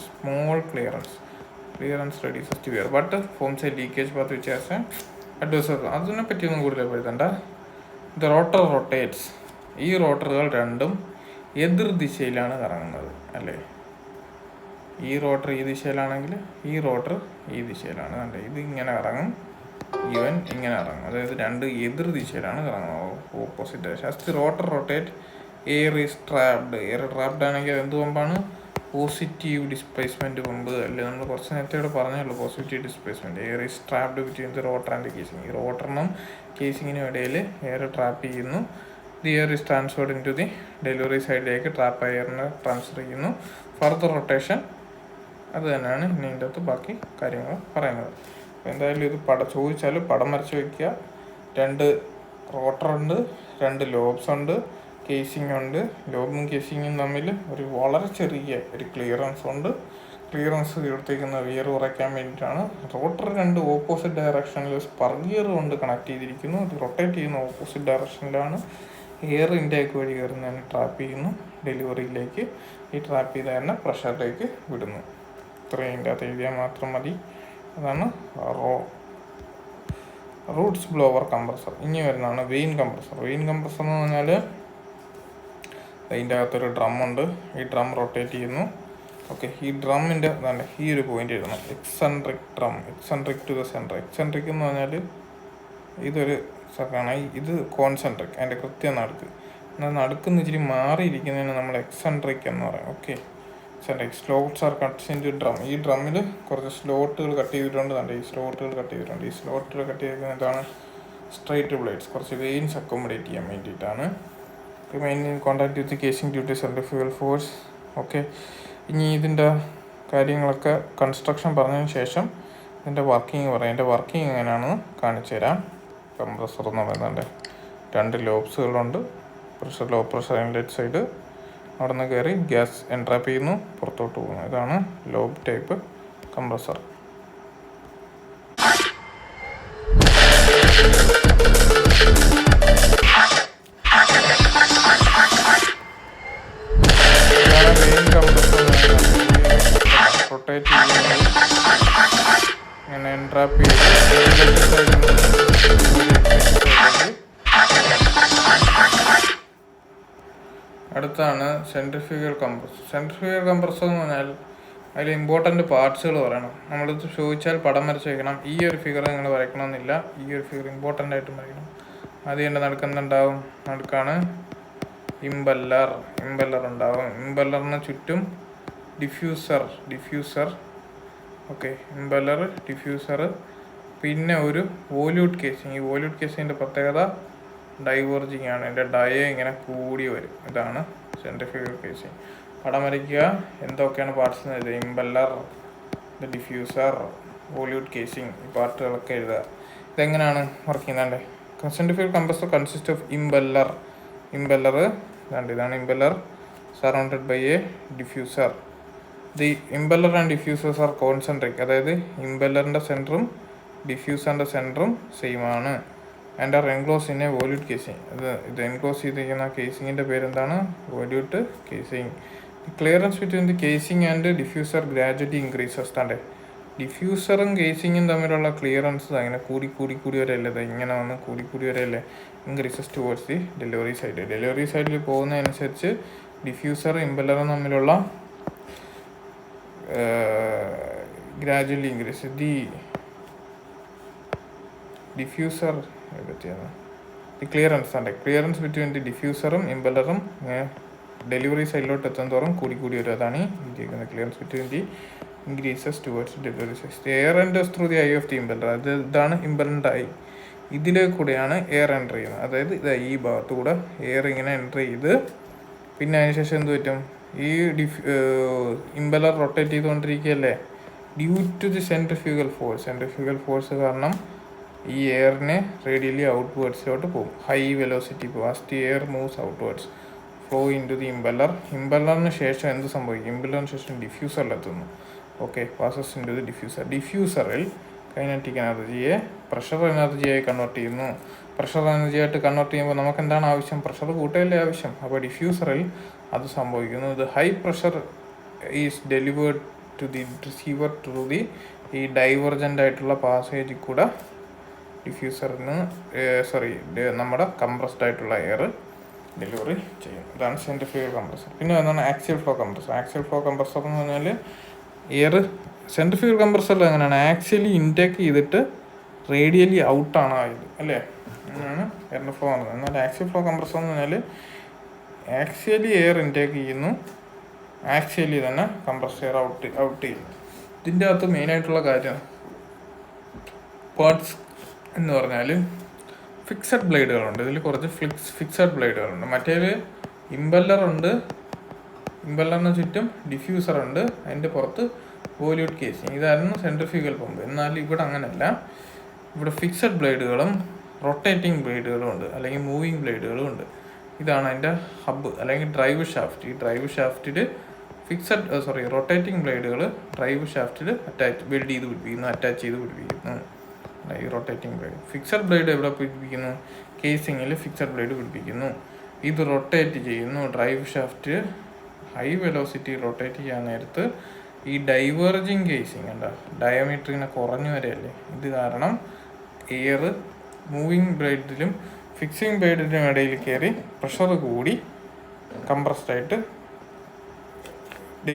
small clearance reduces shear but forms A leakage path which has A adverse. അതിനെ പറ്റിയൊന്നും കൂടുതൽ എഴുതണ്ട. The rotor rotates. ഈ റോട്ടറുകൾ രണ്ടും എതിർ ദിശയിലാണ് കറങ്ങുന്നത്, അല്ലേ? ഈ റോട്ടർ ഈ ദിശയിലാണെങ്കിൽ ഈ റോട്ടർ ഈ ദിശയിലാണ്. കണ്ടേ, ഇത് ഇങ്ങനെ കറങ്ങും, ഇവൻ ഇങ്ങനെ ഇറങ്ങും. അതായത് 2 എതിർ ദിശയിലാണ് കറങ്ങുന്നത്, opposite direction. As the rotor rotate, air is trapped. Air trapped ആണെങ്കിൽ എന്ത് പമ്പാണ്? പോസിറ്റീവ് ഡിസ്പ്ലേസ്മെൻറ്റ് പമ്പ്, അല്ലേ? നമ്മൾ കുറച്ച് നേരത്തെ ഇവിടെ പറഞ്ഞല്ലോ, positive displacement. Air is trapped between the rotor and casing. ഈ റോട്ടറിനും കേസിങ്ങിനും ഇടയിൽ എയർ ട്രാപ്പ് ചെയ്യുന്നു. The air is transferred into the delivery സൈഡിലേക്ക് ട്രാപ്പ് എയറിനെ ട്രാൻസ്ഫർ ചെയ്യുന്നു. Further rotation. അത് തന്നെയാണ് ഇനി ഇതിൻ്റെ അകത്ത് ബാക്കി കാര്യങ്ങൾ പറയുന്നത്. അപ്പോൾ എന്തായാലും ഇത് ചോദിച്ചാൽ പടം വരച്ച് വയ്ക്കുക. 2 റോട്ടറുണ്ട്, 2 ലോബ്സ് ഉണ്ട്, കേസിംഗ് ഉണ്ട്. ലോബും കേസിങ്ങും തമ്മിൽ ഒരു വളരെ ചെറിയ ഒരു ക്ലിയറൻസ് ഉണ്ട്. ക്ലിയറൻസ് എടുത്തേക്കുന്ന വിയർ കുറയ്ക്കാൻ വേണ്ടിയിട്ടാണ്. റോട്ടർ 2 ഓപ്പോസിറ്റ് ഡയറക്ഷനിൽ സ്പർ ഗിയർ കൊണ്ട് കണക്ട് ചെയ്തിരിക്കുന്നു. ഇത് റൊട്ടേറ്റ് ചെയ്യുന്ന ഓപ്പോസിറ്റ് ഡയറക്ഷനിലാണ്. എയർ ഇൻടേക്ക് വഴി കയറുന്നതിന് ട്രാപ്പ് ചെയ്യുന്നു ഡെലിവറിയിലേക്ക്. ഈ ട്രാപ്പ് ചെയ്ത തന്നെ പ്രഷറിലേക്ക് വിടുന്നു. ഇത്രയും ഇതിൻ്റെ അകത്ത് എഴുതിയാൽ മാത്രം മതി. അതാണ് റൂട്ട്സ് ബ്ലോവർ കംപ്രസർ. ഇനി വരുന്നതാണ് വെയിൻ കംപ്രസർ. വെയിൻ കംപ്രസർ എന്ന് പറഞ്ഞാൽ അതിൻ്റെ അകത്തൊരു ഡ്രമ്മുണ്ട്. ഈ ഡ്രം റൊട്ടേറ്റ് ചെയ്യുന്നു. ഓക്കെ, ഈ ഡ്രമ്മിൻ്റെ ഈ ഒരു പോയിന്റ് എഴുതണം. Eccentric drum, eccentric to the centre. Eccentric എന്ന് പറഞ്ഞാൽ ഇതൊരു സർക്കാണ്, ഇത് കോൺസെൻട്രിക്, അതിൻ്റെ കൃത്യം നടുക്ക്. എന്നാൽ നടുക്കുന്ന് ഇച്ചിരി മാറിയിരിക്കുന്നതിന് നമ്മൾ എക്സെൻട്രിക് എന്ന് പറയും. Okay, eccentric. Slots are cuts into drum. ഈ ഡ്രമ്മിൽ കുറച്ച് സ്ലോട്ടുകൾ കട്ട് ചെയ്തിട്ടുണ്ട്. ഈ സ്ലോട്ടുകൾ കട്ട് ചെയ്തിട്ടുണ്ട്. ഈ സ്ലോട്ടുകൾ കട്ട് ചെയ്തിരിക്കുന്നത് എന്താണ്? സ്ട്രൈറ്റ് ബ്ലേഡ്സ്, കുറച്ച് വെയിൻസ് അക്കോമഡേറ്റ് ചെയ്യാൻ വേണ്ടിയിട്ടാണ്. Main contact with casing due to centrifugal force. Okay, ഇനി ഇതിൻ്റെ കാര്യങ്ങളൊക്കെ കൺസ്ട്രക്ഷൻ പറഞ്ഞതിന് ശേഷം ഇതിൻ്റെ വർക്കിംഗ് പറയാം. ഇതിൻ്റെ വർക്കിംഗ് എങ്ങനെയാണെന്ന് കാണിച്ചു തരാം. കംപ്രസർ എന്ന് പറയുന്നുണ്ട്. 2 ലോബ്സുകളുണ്ട്. Low pressure inlet side. അവിടെ നിന്ന് കയറി ഗ്യാസ് എൻട്രാപ്പ് ചെയ്യുന്നു, പുറത്തോട്ട് പോകുന്നു. ഇതാണ് ലോബ് ടൈപ്പ് കംപ്രസർ. റൊട്ടേറ്റ് ചെയ്യുന്നത് ഇങ്ങനെ എൻട്രാപ്പ് ചെയ്ത് അടുത്താണ് സെൻട്രിഫ്യൂഗൽ കംപ്രസർ. സെൻട്രിഫ്യൂഗൽ കംപ്രസർ എന്ന് പറഞ്ഞാൽ അതിൽ ഇമ്പോർട്ടൻ്റ് പാർട്സുകൾ പറയണം. നമ്മളിത് ചോദിച്ചാൽ പടം വരച്ച് വയ്ക്കണം. ഈ ഒരു ഫിഗർ നിങ്ങൾ വരയ്ക്കണമെന്നില്ല. ഈ ഒരു ഫിഗർ ഇമ്പോർട്ടൻ്റ് ആയിട്ടും വരയ്ക്കണം. ആദ്യം എൻ്റെ നടുക്കുന്നുണ്ടാവും. നടുക്കാണ് ഇമ്പല്ലർ ഉണ്ടാവും. ഇമ്പല്ലറിന് ചുറ്റും ഡിഫ്യൂസർ. ഓക്കെ, ഇമ്പല്ലർ, ഡിഫ്യൂസർ, പിന്നെ ഒരു വോല്യൂട്ട് കേസിങ്. ഈ വോല്യൂട്ട് കേസിങ്ങിൻ്റെ പ്രത്യേകത ഡൈവേർജിങ് ആണ്. എൻ്റെ ഡയ ഇങ്ങനെ കൂടി വരും. ഇതാണ് സെൻട്രിഫ്യൂഗൽ കേസിങ്. പടം വരയ്ക്കുക. എന്തൊക്കെയാണ് പാർട്സ് എന്ന് എഴുതുക. ഇമ്പല്ലർ, ഡിഫ്യൂസർ, വോല്യൂട്ട് കേസിങ്, ഈ പാർട്ടുകളൊക്കെ എഴുതുക. ഇതെങ്ങനെയാണ് വർക്ക് ചെയ്യുന്നത്? Centrifugal compressor consist of impeller. ഇതാണ് impeller surrounded by a diffuser. The impeller and diffusers are concentric. അതായത് ഇമ്പല്ലറിൻ്റെ സെൻറ്ററും ഡിഫ്യൂസറിൻ്റെ സെൻറ്ററും സെയിം ആണ്. And are enclose in a volute casing. ഇത് എൻക്ലോസ് ചെയ്തിരിക്കുന്ന കേസിങ്ങിൻ്റെ പേരെന്താണ്? Volute casing. Clearance between the casing and diffuser gradually increases. താണ്ടേ ഡിഫ്യൂസറും കേസിങ്ങും തമ്മിലുള്ള ക്ലിയറൻസ് അങ്ങനെ കൂടി വരെയല്ലേ, ഇങ്ങനെ വന്ന് കൂടി വരെയല്ലേ increases towards the delivery side. Delivery സൈഡിൽ പോകുന്നതനുസരിച്ച് ഡിഫ്യൂസറും ഇമ്പല്ലറും തമ്മിലുള്ള gradually increase. The diffuser the clearance ആണ്. ക്ലിയറൻസ് ബിറ്റ്വീൻ ദി ഡിഫ്യൂസറും ഇമ്പല്ലറും ഡെലിവറി സൈഡിലോട്ട് എത്തുന്നതോറും കൂടി വരും. അതാണ് ഈ clearance between the increases towards delivery side. Air enters through the I of the impeller. ഇതാണ് ഇമ്പല്ലറിൻ്റെ I. ഇതിലെ കൂടെയാണ് എയർ എൻ്റർ ചെയ്യുന്നത്. അതായത് ഈ ഭാഗത്തുകൂടെ എയർ ഇങ്ങനെ എൻ്റർ ചെയ്ത് പിന്നെ അതിനുശേഷം എന്ത് പറ്റും? ഈ ഇമ്പല്ലർ റൊട്ടേറ്റ് ചെയ്തുകൊണ്ടിരിക്കുകയല്ലേ. Due to the centrifugal force കാരണം ഈ എയറിനെ റേഡിയലി ഔട്ട്വേർഡ്സിലോട്ട് പോകും. ഹൈ വെലോസിറ്റി പോകും. As the air moves outwards flow into the impeller. ഇമ്പല്ലറിന് ശേഷം എന്ത് സംഭവിക്കും? ഇമ്പല്ലറിന് ശേഷം ഡിഫ്യൂസറിലെത്തുന്നു. Okay, passes into the diffuser. ഡിഫ്യൂസറിൽ കൈനറ്റിക് എനർജിയെ പ്രഷർ എനർജിയായി കൺവേർട്ട് ചെയ്യുന്നു. പ്രഷർ എനർജിയായിട്ട് കൺവേർട്ട് ചെയ്യുമ്പോൾ നമുക്ക് എന്താണ് ആവശ്യം? പ്രഷർ കൂട്ടുകയല്ലേ ആവശ്യം. അപ്പോൾ ഡിഫ്യൂസറിൽ അത് സംഭവിക്കുന്നു. ഇത് high pressure is delivered to the receiver through the ഈ ഡൈവർജൻ്റ് ആയിട്ടുള്ള പാസേജിൽ കൂടെ ഡിഫ്യൂസറിന് നമ്മുടെ കംപ്രസ്ഡ് ആയിട്ടുള്ള എയർ ഡെലിവറി ചെയ്യും. ഇതാണ് സെൻട്രിഫ്യൂഗൽ കംപ്രസർ. പിന്നെ എന്താണ് axial flow compressor. Axial flow compressor എന്ന് പറഞ്ഞാൽ എയർ സെൻട്രിഫ്യൂഗൽ കംപ്രസറിൽ എങ്ങനെയാണ്? ആക്ച്വലി ഇൻടേക്ക് ചെയ്തിട്ട് റേഡിയലി ഔട്ടാണ് ആയത്, അല്ലേ? അങ്ങനെയാണ് എയറിൻ്റെ ഫ്ലോ ആണത്. എന്നാൽ ആക്സിയൽ ഫ്ലോ കംപ്രസർ എന്ന് പറഞ്ഞാൽ ആക്ച്വലി എയർ ഇൻടേക്ക് ചെയ്യുന്നു, ആക്ച്വലി തന്നെ കംപ്രസ് എയർ ഔട്ട് ചെയ്യുന്നു. ഇതിൻ്റെ അകത്ത് മെയിനായിട്ടുള്ള കാര്യം പാർട്സ് എന്ന് പറഞ്ഞാൽ ഫിക്സഡ് ബ്ലേഡുകളുണ്ട്. ഇതിൽ കുറച്ച് ഫിക്സഡ് ബ്ലേഡുകളുണ്ട്. മറ്റേതിൽ ഇമ്പല്ലറുണ്ട്, ഇമ്പല്ലറിന് ചുറ്റും ഡിഫ്യൂസറുണ്ട്, അതിൻ്റെ പുറത്ത് വോല്യൂട്ട് കേസിങ്. ഇതായിരുന്നു സെൻട്രിഫ്യൂഗൽ പമ്പ്. എന്നാൽ ഇവിടെ അങ്ങനെയല്ല. ഇവിടെ ഫിക്സഡ് ബ്ലേഡുകളും റൊട്ടേറ്റിംഗ് ബ്ലേഡുകളും ഉണ്ട്, അല്ലെങ്കിൽ മൂവിങ് ബ്ലേഡുകളും ഉണ്ട്. ഇതാണ് അതിൻ്റെ ഹബ്ബ് അല്ലെങ്കിൽ ഡ്രൈവ് ഷാഫ്റ്റ്. ഈ ഡ്രൈവ് ഷാഫ്റ്റിൽ റൊട്ടേറ്റിംഗ് ബ്ലേഡുകൾ ഡ്രൈവ് ഷാഫ്റ്റിൽ വെൽഡ് ചെയ്ത് പിടിപ്പിക്കുന്നു, അറ്റാച്ച് ചെയ്ത് പിടിപ്പിക്കുന്നു. ഈ റൊട്ടേറ്റിംഗ് ബ്ലേഡ്. ഫിക്സഡ് ബ്ലേഡ് എവിടെ പിടിപ്പിക്കുന്നു? കേസിങ്ങിൽ ഫിക്സഡ് ബ്ലേഡ് പിടിപ്പിക്കുന്നു. ഇത് റൊട്ടേറ്റ് ചെയ്യുന്നു. Drive shaft high velocity rotate ചെയ്യാൻ നേരത്ത് ഈ ഡൈവേർജിങ് കേസിങ് ഉണ്ട്, ഡയമീറ്റർ ഇങ്ങനെ കുറഞ്ഞു വരെയല്ലേ. ഇത് കാരണം എയർ മൂവിങ് ബ്ലേഡിലും ഫിക്സിങ് ബ്ലേഡിലും ഇടയിൽ കയറി പ്രഷർ കൂടി കംപ്രസ്ഡ് ആയിട്ട്